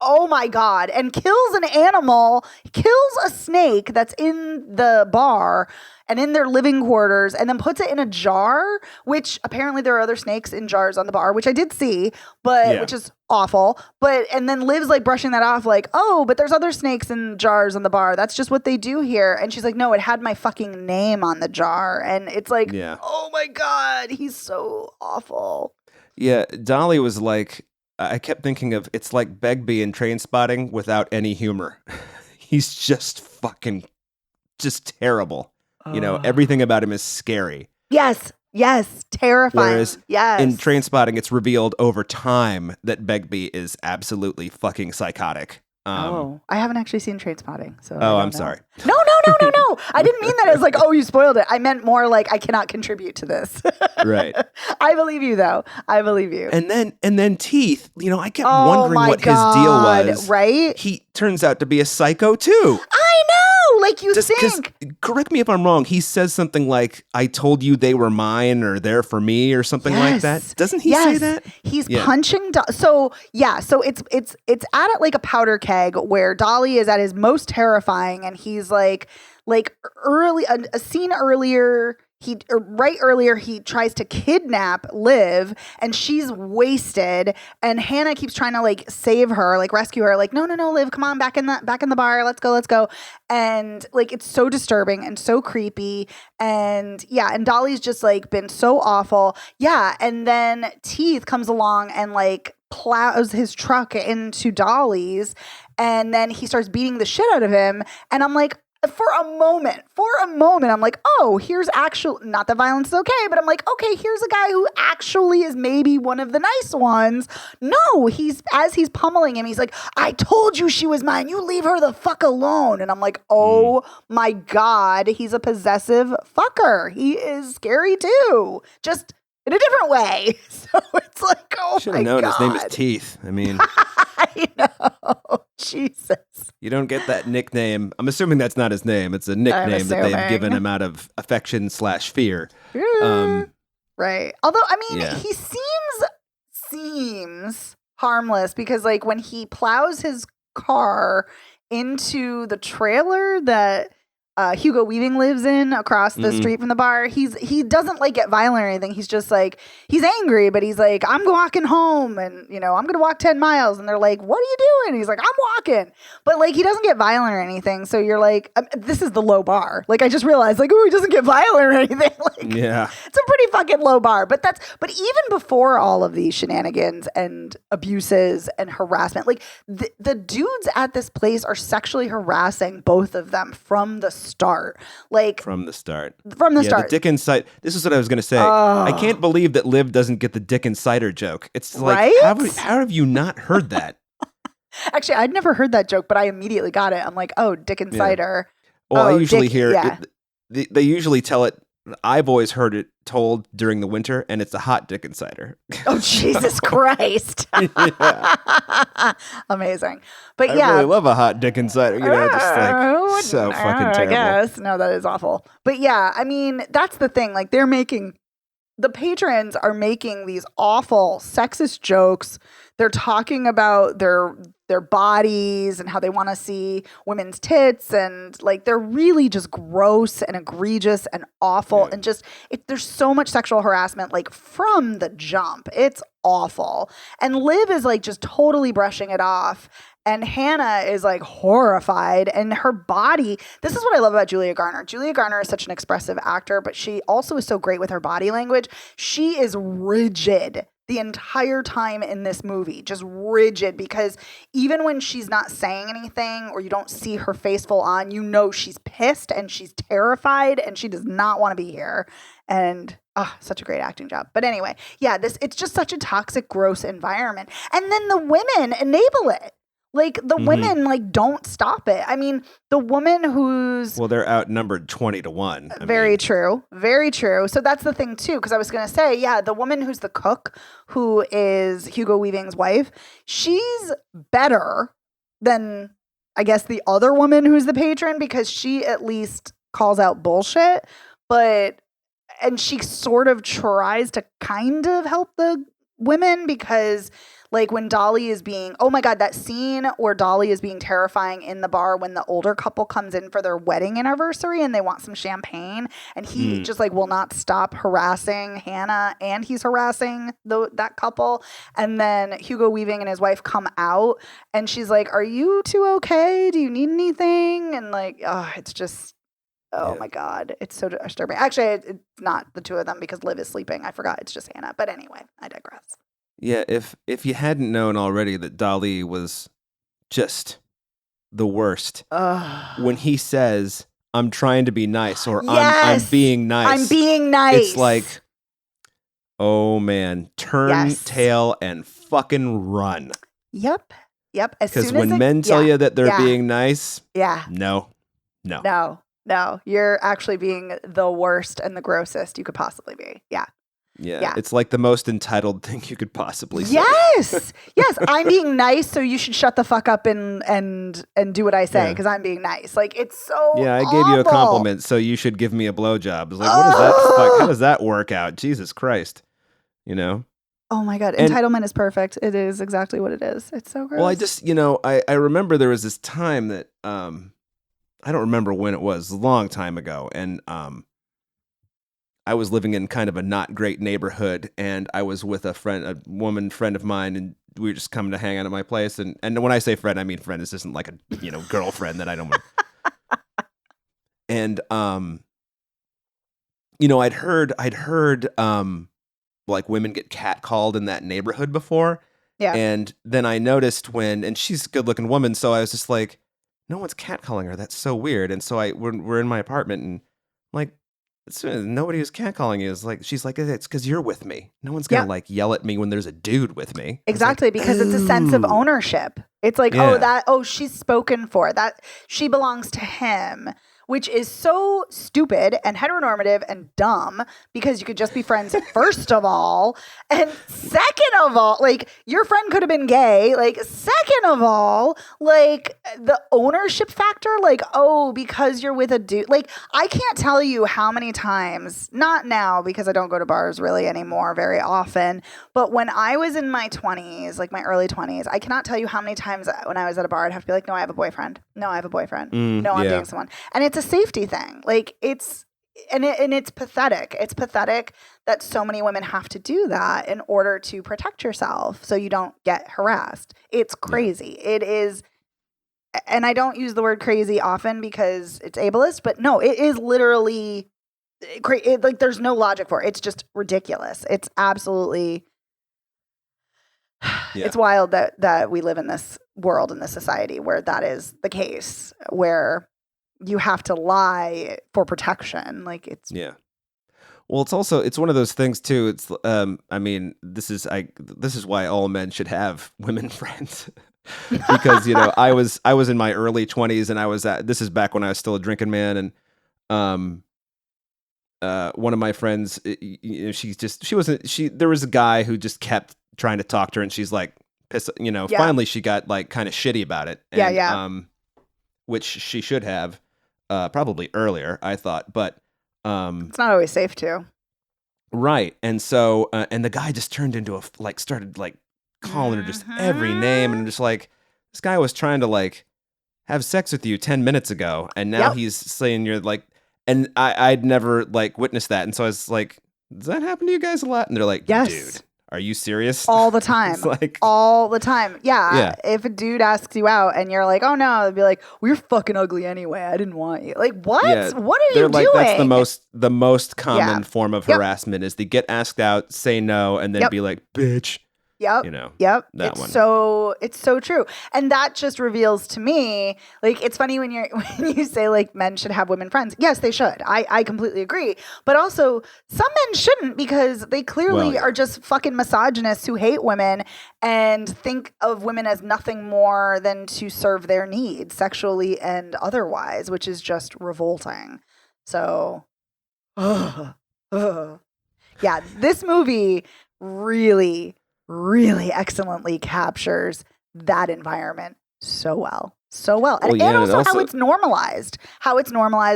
Oh my God. And kills an animal, kills a snake that's in the bar and in their living quarters, and then puts it in a jar, which apparently there are other snakes in jars on the bar, which I did see, but which is awful. And then Liv's like brushing that off like, oh, but there's other snakes in jars on the bar. That's just what they do here. And she's like, no, it had my fucking name on the jar. And it's like, oh my God, he's so awful. Yeah, Dolly was like, I kept thinking of, it's like Begbie in Trainspotting without any humor. He's just terrible. Everything about him is scary. Yes, terrifying. Whereas in Trainspotting, it's revealed over time that Begbie is absolutely fucking psychotic. I haven't actually seen Trainspotting. So I'm sorry. No. I didn't mean that as like, oh, you spoiled it. I meant more like, I cannot contribute to this. Right. I believe you, though. I believe you. And then Teeth, I kept wondering what his deal was. Right? He turns out to be a psycho, too. I know! Like you think. Correct me if I'm wrong. He says something like, I told you they were mine, or they're for me, or something like that. Doesn't he say that? He's punching. So it's at like a powder keg where Dolly is at his most terrifying, and he's like early, a scene earlier, he tries to kidnap Liv, and she's wasted, and Hannah keeps trying to like save her, like rescue her, like no, Liv, come on, back in the bar, let's go. And like, it's so disturbing and so creepy, and Dolly's just like been so awful. And then Teeth comes along and like plows his truck into Dolly's, and then he starts beating the shit out of him, and I'm like, for a moment, I'm like, oh, here's not that violence is okay, but I'm like, okay, here's a guy who actually is maybe one of the nice ones. No, as he's pummeling him, he's like, I told you she was mine. You leave her the fuck alone. And I'm like, oh my God, he's a possessive fucker. He is scary too, just in a different way. So it's like, oh my God. Should have known his name is Teeth. I mean, I know. Jesus. You don't get that nickname. I'm assuming that's not his name. It's a nickname that they've given him out of affection/fear. Right. Although, I mean, he seems harmless, because like when he plows his car into the trailer that Hugo Weaving lives in across the street from the bar, he doesn't like get violent or anything. He's just like, he's angry, but he's like, I'm walking home, and I'm gonna walk 10 miles, and they're like, what are you doing? He's like, I'm walking, but like, he doesn't get violent or anything. So you're like, this is the low bar. Like, I just realized, like, oh, he doesn't get violent or anything. Like, it's a pretty fucking low bar. But even before all of these shenanigans and abuses and harassment, like the dudes at this place are sexually harassing both of them from the start. From the start. The Dick and Cider. This is what I was going to say. I can't believe that Liv doesn't get the Dick and Cider joke. It's like, how have you not heard that? Actually, I'd never heard that joke, but I immediately got it. I'm like, oh, Dick and Cider. Well, I Oh, usually Dick, hear yeah. they usually tell it. I've always heard it told during the winter, and it's a hot dick insider. Oh, So, Jesus Christ. yeah, Amazing. But I yeah, really love a hot dick insider. Just like so fucking I terrible. guess. No, that is awful. But yeah, I mean, that's the thing. Like, the patrons are making these awful sexist jokes. They're talking about their bodies and how they want to see women's tits, and like they're really just gross and egregious and awful, Yeah. and just there's so much sexual harassment like from the jump. It's awful. And Liv is like just totally brushing it off. And Hannah is like horrified, and her body. This is what I love about Julia Garner. Julia Garner is such an expressive actor, but she also is so great with her body language. She is rigid the entire time in this movie, just rigid, because even when she's not saying anything or you don't see her face full on, you know she's pissed and she's terrified and she does not want to be here. And such a great acting job. But anyway, yeah, it's just such a toxic, gross environment. And then the women enable it. Like the women like don't stop it. I mean, the woman who's Well, they're outnumbered 20-1. very true. Very true. So that's the thing too, because I was going to say, yeah, the woman who's the cook, who is Hugo Weaving's wife, she's better than I guess the other woman who's the patron, because she at least calls out bullshit, and she sort of tries to kind of help the women, because like when Dolly is being, oh my God, that scene where Dolly is being terrifying in the bar when the older couple comes in for their wedding anniversary and they want some champagne, and he just like will not stop harassing Hannah, and he's harassing that couple. And then Hugo Weaving and his wife come out and she's like, are you two okay? Do you need anything? And like, it's just, oh my God, it's so disturbing. Actually, it's not the two of them because Liv is sleeping. I forgot. It's just Hannah. But anyway, I digress. Yeah, if you hadn't known already that Dolly was just the worst, when he says, I'm trying to be nice, or I'm being nice. I'm being nice. It's like, oh man, turn tail and fucking run. Yep. Because when men tell you that they're being nice, no. You're actually being the worst and the grossest you could possibly be. Yeah. It's like the most entitled thing you could possibly say. Yes. I'm being nice, so you should shut the fuck up and do what I say because I'm being nice. Like, it's so I gave you a compliment, so you should give me a blowjob. It's like, what is that? Like, how does that work out? Jesus Christ. You know? Oh my God. Entitlement is perfect. It is exactly what it is. It's so gross. Well, I just, I remember there was this time that, I don't remember when it was, a long time ago. And, I was living in kind of a not great neighborhood, and I was with a woman friend of mine, and we were just coming to hang out at my place. And when I say friend, I mean friend. This isn't like a, girlfriend that I don't want. And, I'd heard, like women get catcalled in that neighborhood before. Yeah. And then I noticed and she's a good looking woman. So I was just like, no one's catcalling her. That's so weird. And so we're in my apartment, and I'm like, nobody who's catcalling you. Is like, she's like, it's because you're with me. No one's gonna like yell at me when there's a dude with me. Exactly, because it's a sense of ownership. It's like, she's spoken for, that she belongs to him, which is so stupid and heteronormative and dumb, because you could just be friends first of all, and second of all, like, your friend could have been gay. Like, second of all, like, the ownership factor, like, because you're with a dude. Like, I can't tell you how many times, not now because I don't go to bars really anymore very often, but when I was in my 20s, like my early 20s, I cannot tell you how many times when I was at a bar I'd have to be like, no, I have a boyfriend. No, I have a boyfriend. No, I'm dating someone. And it's a safety thing. Like, it's pathetic. It's pathetic that so many women have to do that in order to protect yourself so you don't get harassed. It's crazy. It is. And I don't use the word crazy often because it's ableist, but no, it is literally crazy. Like, there's no logic for it. It's just ridiculous. It's absolutely. It's wild that we live in this world, in this society where that is the case, where you have to lie for protection. Like, it's Well, it's one of those things too. It's I mean, this is why all men should have women friends. because I was in my early 20s, and this is back when I was still a drinking man, and one of my friends, there was a guy who just kept trying to talk to her, and she's like pissed, finally she got like kind of shitty about it. And, which she should have, probably earlier, I thought, but it's not always safe to. Right. And so, and the guy just turned into started like calling her just every name. And I'm just like, this guy was trying to like have sex with you 10 minutes ago. And now he's saying you're like, and I'd never like witnessed that. And so I was like, does that happen to you guys a lot? And they're like, yes. Dude, are you serious? All the time. It's like, all the time. Yeah. If a dude asks you out and you're like, oh no, they'd be like, well, you're fucking ugly anyway. I didn't want you. Like, what? Yeah, what are you like, doing? That's the most common form of harassment is they get asked out, say no, and then be like, bitch. Yep. That it's one. It's so true. And that just reveals to me, like, it's funny when you say like men should have women friends. Yes, they should. I completely agree. But also some men shouldn't, because they clearly are just fucking misogynists who hate women and think of women as nothing more than to serve their needs sexually and otherwise, which is just revolting. So, yeah, this movie really excellently captures that environment so well. And also how it's normalized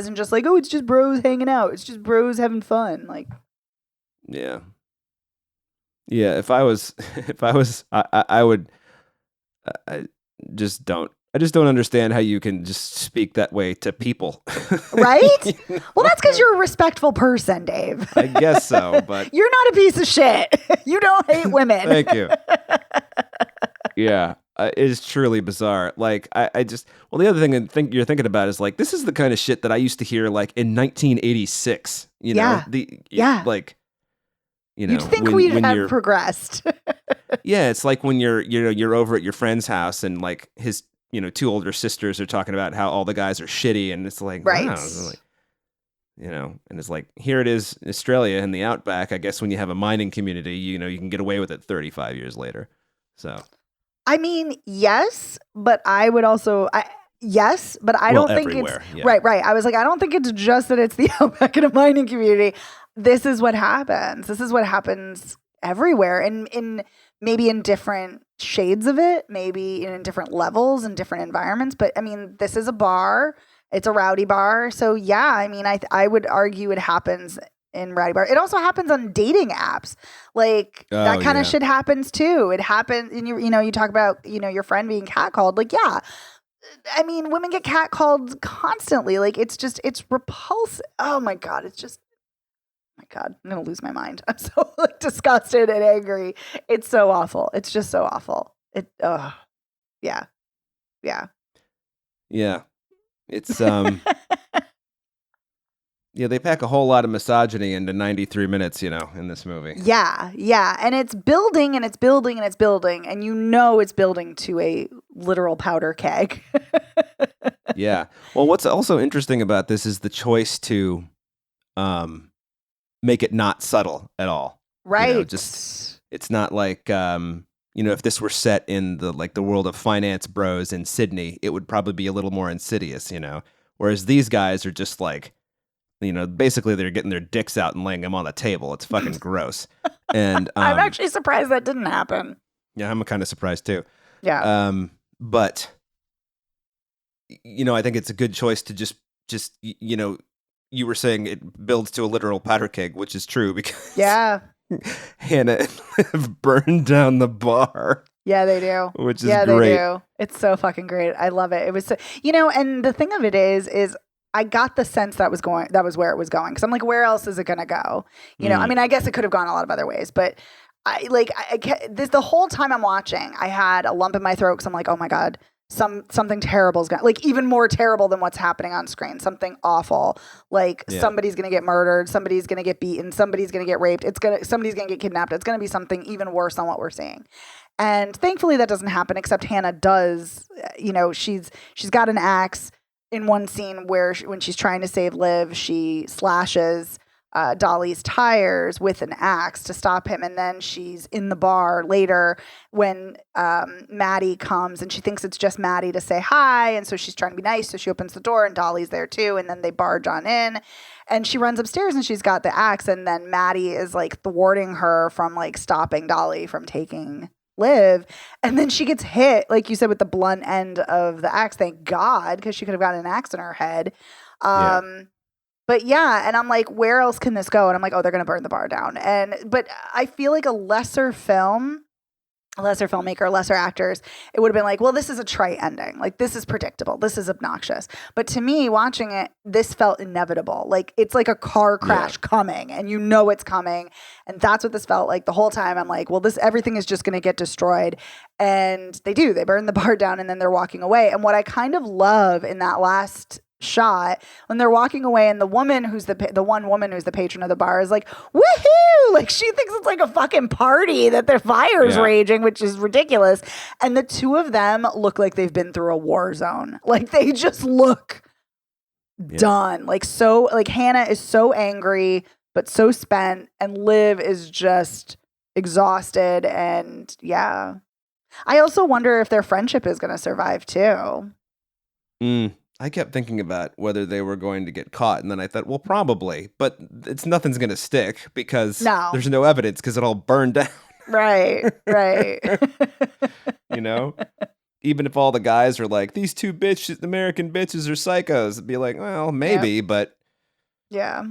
and just like, oh, it's just bros hanging out. It's just bros having fun. Like, yeah. If I was, I would, I just don't understand how you can just speak that way to people. Right? Well, that's because you're a respectful person, Dave. I guess so, but you're not a piece of shit. You don't hate women. Thank you. Yeah, it is truly bizarre. Like, the other thing you're thinking about is like, this is the kind of shit that I used to hear like in 1986. Like, you'd think we'd have progressed. Yeah, it's like when you're over at your friend's house and like his two older sisters are talking about how all the guys are shitty, and it's like, right. Wow. It's like, and it's like, here it is, Australia in the outback. I guess when you have a mining community, you can get away with it 35 years later. So, I mean, yes, but I would also, but I don't think everywhere. It's right. I was like, I don't think it's just that it's the outback in a mining community. This is what happens. This is what happens everywhere, and maybe in different shades of it, maybe in different levels and different environments. But I mean, this is a bar. It's a rowdy bar. So yeah, I mean, I would argue it happens in rowdy bar. It also happens on dating apps. Like that kind of shit happens too. It happens, and you talk about, your friend being catcalled. Like, yeah, I mean, women get catcalled constantly. Like, it's repulsive. Oh my God. My God, I'm going to lose my mind. I'm so disgusted and angry. It's so awful. It's just so awful. Yeah. It's, they pack a whole lot of misogyny into 93 minutes, in this movie. Yeah. And it's building and it's building and it's building. And it's building to a literal powder keg. Yeah. Well, what's also interesting about this is the choice to, make it not subtle at all. Right. It's not like, if this were set in the world of finance bros in Sydney, it would probably be a little more insidious, whereas these guys are just like, basically they're getting their dicks out and laying them on the table. It's fucking gross. And I'm actually surprised that didn't happen. Yeah, I'm kind of surprised too. Yeah. But I think it's a good choice to just you were saying it builds to a literal powder keg, which is true because Hannah and Liv burned down the bar. Yeah, they do. Which is great. They do. It's so fucking great. I love it. It was so, and the thing of it is I got the sense that was where it was going. Cause I'm like, where else is it going to go? I mean, I guess it could have gone a lot of other ways, but the whole time I'm watching, I had a lump in my throat. Cause I'm like, oh my God, something terrible is going to, like, even more terrible than what's happening on screen. Something awful. Like somebody's going to get murdered. Somebody's going to get beaten. Somebody's going to get raped. Somebody's going to get kidnapped. It's going to be something even worse than what we're seeing. And thankfully that doesn't happen, except Hannah does, she's got an axe in one scene where when she's trying to save Liv, she slashes Dolly's tires with an axe to stop him. And then she's in the bar later when Maddie comes, and she thinks it's just Maddie to say hi. And so she's trying to be nice. So she opens the door and Dolly's there too. And then they barge on in, and she runs upstairs and she's got the axe. And then Maddie is like thwarting her from like stopping Dolly from taking Liv. And then she gets hit, like you said, with the blunt end of the axe. Thank God, because she could have gotten an axe in her head. But yeah, and I'm like, where else can this go? And I'm like, oh, they're going to burn the bar down. But I feel like a lesser filmmaker, lesser actors, it would have been like, well, this is a trite ending. Like, this is predictable. This is obnoxious. But to me, watching it, this felt inevitable. Like, it's like a car crash coming, and you know it's coming. And that's what this felt like the whole time. I'm like, well, everything is just going to get destroyed. And they do. They burn the bar down, and then they're walking away. And what I kind of love in that last shot when they're walking away, and the woman who's the one woman who's the patron of the bar is like, woohoo, like she thinks it's like a fucking party that their fire's raging, which is ridiculous. And the two of them look like they've been through a war zone. Like they just look done. Like, so like Hannah is so angry but so spent, and Liv is just exhausted. And I also wonder if their friendship is going to survive too. I kept thinking about whether they were going to get caught, and then I thought, well, probably, but nothing's going to stick because there's no evidence because it all burned down. Right. You know? Even if all the guys are like, these two American bitches are psychos, it'd be like, well, maybe, but... Yeah.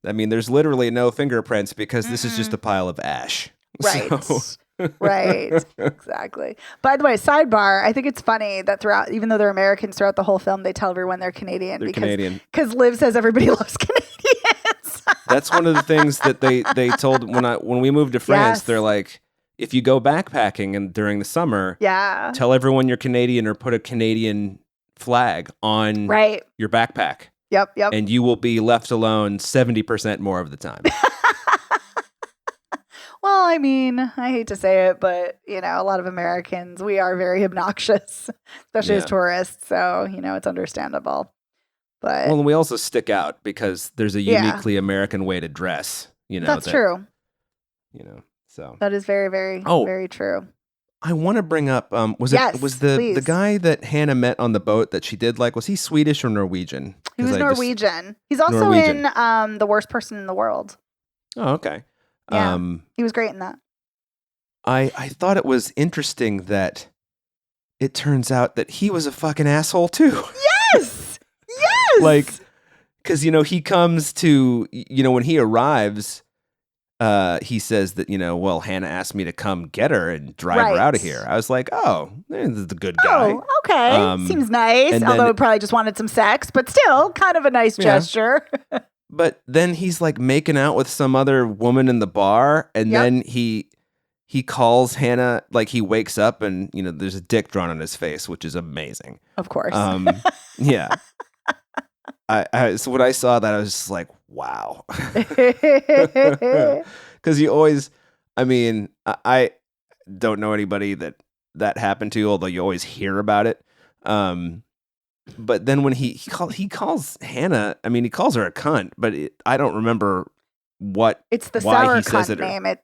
I mean, there's literally no fingerprints because this is just a pile of ash. Right. So... Right. Exactly. By the way, sidebar, I think it's funny that throughout, even though they're Americans, throughout the whole film, they tell everyone they're Canadian. Canadian. Because Liv says everybody loves Canadians. That's one of the things that they told when we moved to France. They're like, if you go backpacking and during the summer, tell everyone you're Canadian or put a Canadian flag on your backpack. Yep. And you will be left alone 70% more of the time. Well, I mean, I hate to say it, but, you know, a lot of Americans, we are very obnoxious, especially as tourists. So, you know, it's understandable. But well, and we also stick out because there's a uniquely American way to dress. You know, that's true. You know, so that is very, very, very true. I want to bring up, was the guy that Hannah met on the boat that she did like, was he Swedish or Norwegian? He was Norwegian. He's also in The Worst Person in the World. Oh, okay. Yeah, he was great in that. I thought it was interesting that it turns out that he was a fucking asshole too. Yes! Like, because, you know, he comes to, you know, when he arrives, he says that, you know, well, Hannah asked me to come get her and drive her out of here. I was like, oh, this is the good guy. Oh, okay. Seems nice. Although it probably just wanted some sex, but still kind of a nice gesture. But then he's like making out with some other woman in the bar, and then he calls Hannah, like he wakes up and, you know, there's a dick drawn on his face, which is amazing. Of course. Yeah. So when I saw that, I was just like, wow. Because you always, I mean, I don't know anybody that happened to, although you always hear about it. But then when he calls Hannah, I mean, he calls her a cunt, but I don't remember it's the sour cunt name.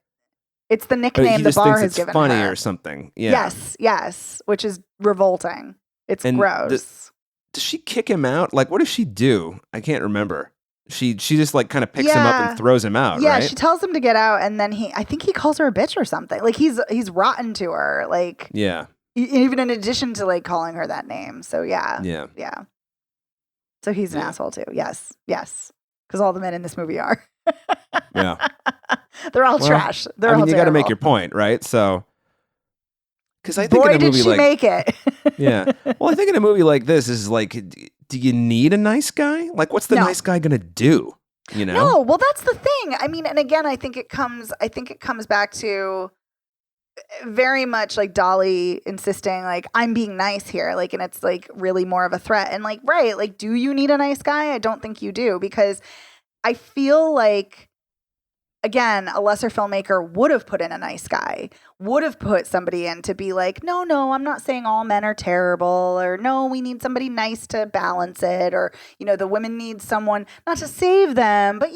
It's the nickname the bar has given her. Funny or something. Yeah. Yes, which is revolting. It's gross. Does she kick him out? Like, what does she do? I can't remember. She just like kind of picks him up and throws him out. Yeah, right? She tells him to get out, and then I think he calls her a bitch or something. Like he's rotten to her. Like even in addition to like calling her that name. So yeah. So he's an asshole too. Yes. Because all the men in this movie are. Yeah. They're all trash. They're all you got to make your point, right? So, because I think boy, in a movie did she make it. Yeah. Well, I think in a movie like this is like, do you need a nice guy? Like, what's the nice guy gonna do? You know? No. Well, that's the thing. I mean, and again, I think it comes back to very much like Dolly insisting like I'm being nice here, like, and it's like really more of a threat. And like, right, like, do you need a nice guy? I don't think you do, because I feel like again, a lesser filmmaker would have put in a nice guy, would have put somebody in to be like, no, I'm not saying all men are terrible, or no, we need somebody nice to balance it, or, the women need someone not to save them, but,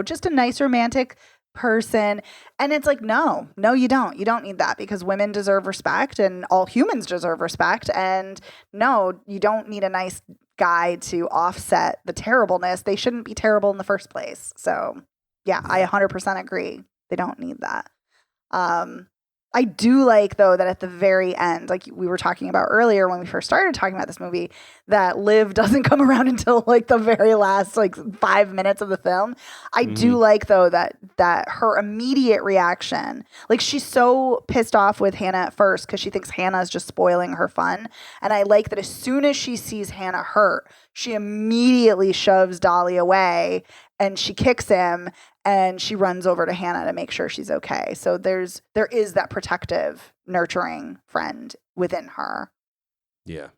just a nice romantic person. And it's like, no, you don't. You don't need that, because women deserve respect and all humans deserve respect. And no, you don't need a nice guy to offset the terribleness. They shouldn't be terrible in the first place. So yeah, I 100% agree. They don't need that. I do like, though, that at the very end, like we were talking about earlier when we first started talking about this movie, that Liv doesn't come around until like the very last 5 minutes of the film. I do like, though, that her immediate reaction, like she's so pissed off with Hannah at first because she thinks Hannah is just spoiling her fun. And I like that as soon as she sees Hannah hurt, she immediately shoves Dolly away and she kicks him. And she runs over to Hannah to make sure she's okay. So there is that protective, nurturing friend within her. Yeah.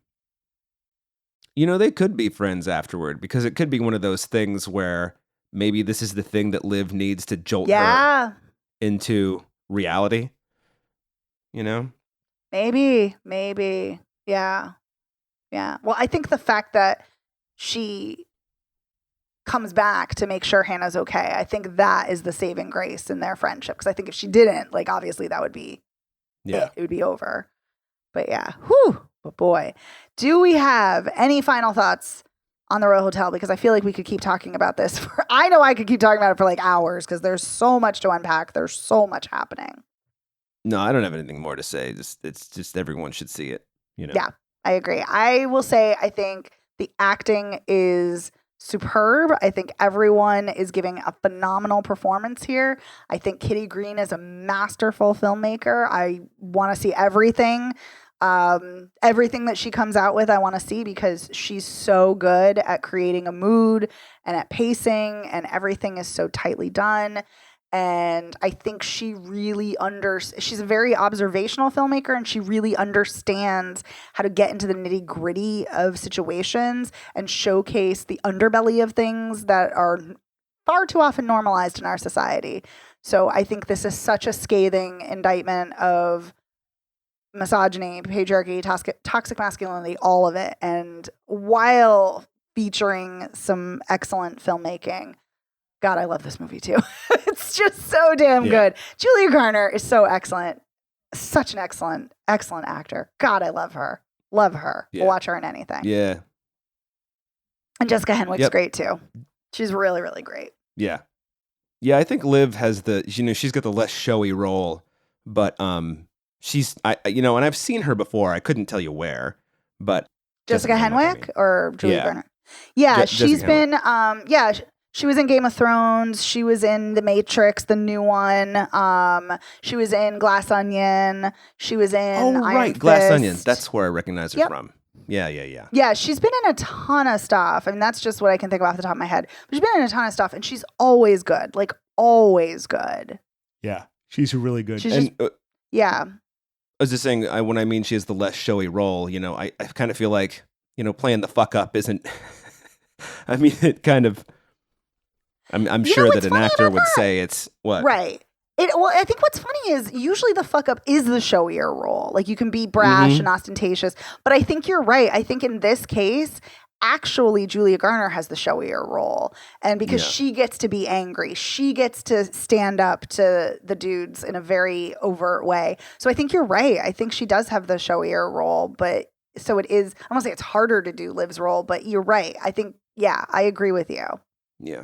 They could be friends afterward, because it could be one of those things where maybe this is the thing that Liv needs to jolt her into reality. Maybe. Yeah. Well, I think the fact that she comes back to make sure Hannah's okay, I think that is the saving grace in their friendship, because I think if she didn't, obviously that would be it would be over. But yeah, but boy, do we have any final thoughts on the Royal Hotel? Because I feel like we could keep talking about this I know I could keep talking about it for hours, because there's so much to unpack, there's so much happening. No, I don't have anything more to say. It's just everyone should see it. Yeah, I agree. I will say I think the acting is superb. I think everyone is giving a phenomenal performance here. I think Kitty Green is a masterful filmmaker. I want to see everything that she comes out with. I want to see, because she's so good at creating a mood and at pacing, and everything is so tightly done. And I think she really she's a very observational filmmaker, and she really understands how to get into the nitty gritty of situations and showcase the underbelly of things that are far too often normalized in our society. So I think this is such a scathing indictment of misogyny, patriarchy, toxic masculinity, all of it. And while featuring some excellent filmmaking, God, I love this movie too. It's just so damn good. Julia Garner is so excellent. Such an excellent actor. God, I love her. Love her. Yeah. We'll watch her in anything. Yeah. And Jessica Henwick's great too. She's really, really great. Yeah. Yeah, I think Liv has she's got the less showy role, but she's and I've seen her before. I couldn't tell you where, but Jessica Henwick or Julia Garner? Yeah, she's been she was in Game of Thrones. She was in The Matrix, the new one. She was in Glass Onion. She was in Iron Fist. Glass Onion. That's where I recognize her from. Yeah. Yeah, she's been in a ton of stuff. I mean, that's just what I can think of off the top of my head. But she's been in a ton of stuff, and she's always good. Always good. Yeah, she's really good. She's I was just saying, when I mean she has the less showy role, I kind of feel like, playing the fuck up isn't... I mean, it kind of... I'm sure that an actor would say it's what? Right. Well, I think what's funny is usually the fuck up is the showier role. You can be brash and ostentatious, but I think you're right. I think in this case, actually Julia Garner has the showier role. And because she gets to be angry, she gets to stand up to the dudes in a very overt way. So I think you're right. I think she does have the showier role, but so it is, I don't say it's harder to do Liv's role, but you're right. I think, I agree with you. Yeah.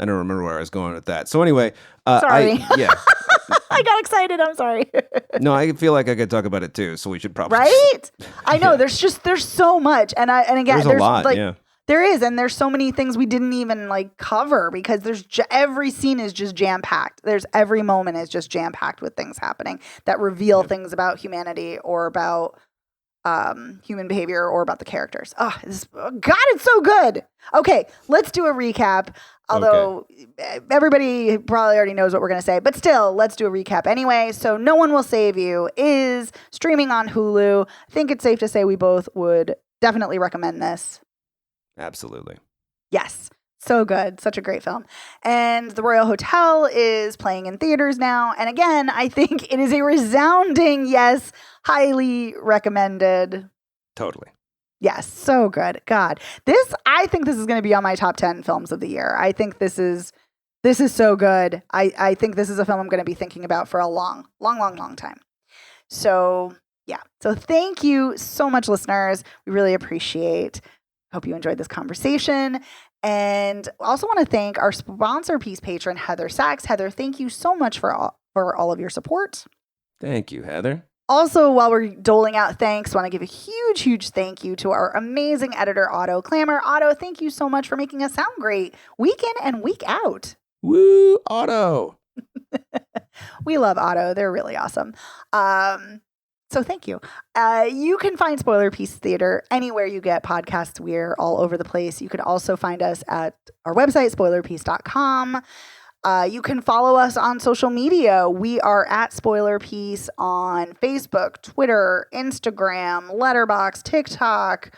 I don't remember where I was going with that. So anyway, sorry. I got excited. I'm sorry. No, I feel like I could talk about it too. So we should probably right. I know there's so much, and again, there's a lot. There is, and there's so many things we didn't even cover, because there's every scene is just jam packed. Every moment is just jam packed with things happening that reveal things about humanity or about human behavior or about the characters. God, it's so good. Okay, let's do a recap. Although everybody probably already knows what we're going to say, but still, let's do a recap anyway. So No One Will Save You is streaming on Hulu. I think it's safe to say we both would definitely recommend this. Absolutely. Yes. So good. Such a great film. And The Royal Hotel is playing in theaters now. And again, I think it is a resounding yes, highly recommended. Totally. Yes, so good. God, I think this is going to be on my top 10 films of the year. I think this is so good. I think this is a film I'm going to be thinking about for a long time. So yeah. So thank you so much, listeners. We really appreciate. Hope you enjoyed this conversation. And also want to thank our sponsor piece patron, Heather Sachs. Heather, thank you so much for all of your support. Thank you, Heather. Also, while we're doling out thanks, I want to give a huge thank you to our amazing editor, Otto Clammer. Otto, thank you so much for making us sound great week in and week out. Woo, Otto. We love Otto. They're really awesome. So thank you. You can find Spoiler Piece Theater anywhere you get podcasts. We're all over the place. You can also find us at our website, spoilerpiece.com. You can follow us on social media. We are at Spoiler Piece on Facebook, Twitter, Instagram, Letterboxd, TikTok.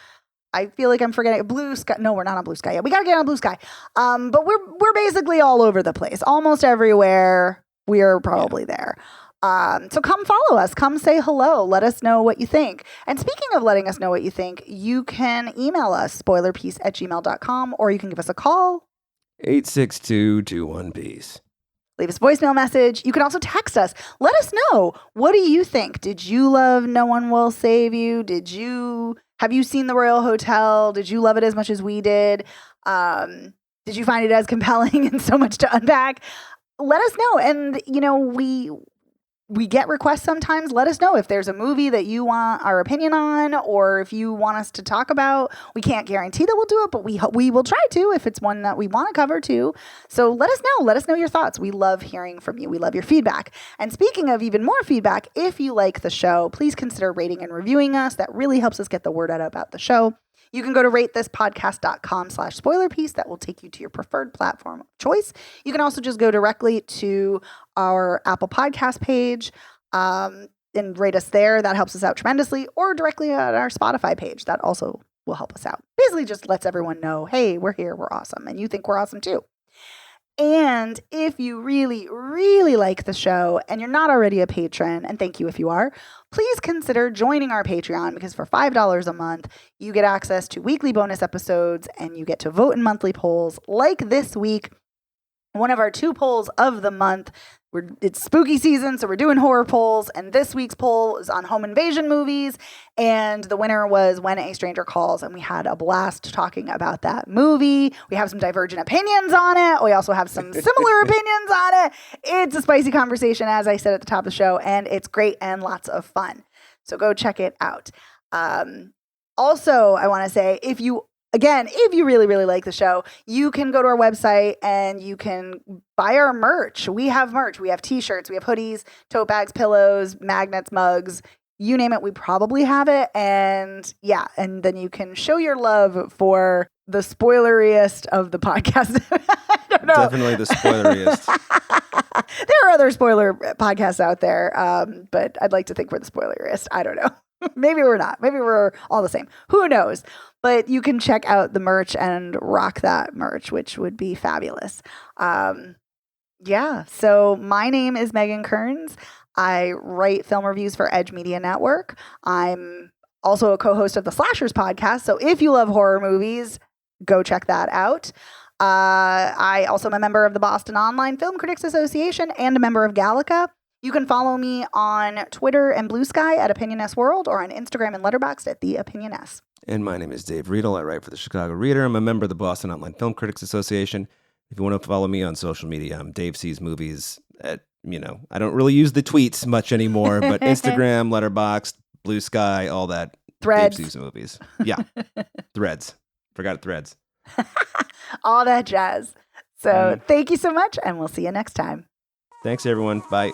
I feel like I'm forgetting Blue Sky. No, we're not on Blue Sky yet. We got to get on Blue Sky. But we're basically all over the place. Almost everywhere. We're probably there. So come follow us. Come say hello. Let us know what you think. And speaking of letting us know what you think, you can email us, spoilerpiece@gmail.com, or you can give us a call. 862-21-PEACE. Leave us a voicemail message. You can also text us. Let us know. What do you think? Did you love No One Will Save You? Have you seen The Royal Hotel? Did you love it as much as we did? Did you find it as compelling and so much to unpack? Let us know. And, we get requests sometimes. Let us know if there's a movie that you want our opinion on, or if you want us to talk about. We can't guarantee that we'll do it, but we will try to if it's one that we want to cover too. So let us know. Let us know your thoughts. We love hearing from you. We love your feedback. And speaking of even more feedback, if you like the show, please consider rating and reviewing us. That really helps us get the word out about the show. You can go to ratethispodcast.com/spoilerpiece. That will take you to your preferred platform of choice. You can also just go directly to our Apple Podcast page and rate us there. That helps us out tremendously. Or directly at our Spotify page. That also will help us out. Basically just lets everyone know, hey, we're here, we're awesome, and you think we're awesome too. And if you really, really like the show and you're not already a patron, and thank you if you are, please consider joining our Patreon, because for $5 a month, you get access to weekly bonus episodes and you get to vote in monthly polls. Like this week, one of our 2 polls of the month. It's spooky season, so we're doing horror polls. And this week's poll is on home invasion movies. And the winner was When a Stranger Calls. And we had a blast talking about that movie. We have some divergent opinions on it. We also have some similar opinions on it. It's a spicy conversation, as I said at the top of the show. And it's great and lots of fun. So go check it out. Also, I want to say, if you really, really like the show, you can go to our website and you can buy our merch. We have merch. We have t-shirts, we have hoodies, tote bags, pillows, magnets, mugs, you name it, we probably have it. And yeah, and then you can show your love for the spoileriest of the podcast. I don't know. Definitely the spoileriest. There are other spoiler podcasts out there, but I'd like to think we're the spoileriest. I don't know. Maybe we're not. Maybe we're all the same. Who knows? But you can check out the merch and rock that merch, which would be fabulous. Yeah. So my name is Megan Kearns. I write film reviews for Edge Media Network. I'm also a co-host of the Slashers podcast. So if you love horror movies, go check that out. I also am a member of the Boston Online Film Critics Association and a member of Gallica. You can follow me on Twitter and Blue Sky at OpinionS World, or on Instagram and Letterboxd at The OpinionS. And my name is Dave Riedel. I write for the Chicago Reader. I'm a member of the Boston Online Film Critics Association. If you want to follow me on social media, I'm Dave Sees Movies. I don't really use the tweets much anymore, but Instagram, Letterboxd, Blue Sky, all that. Threads. Dave Sees Movies. Yeah. Threads. Forgot Threads. All that jazz. So thank you so much, and we'll see you next time. Thanks, everyone. Bye.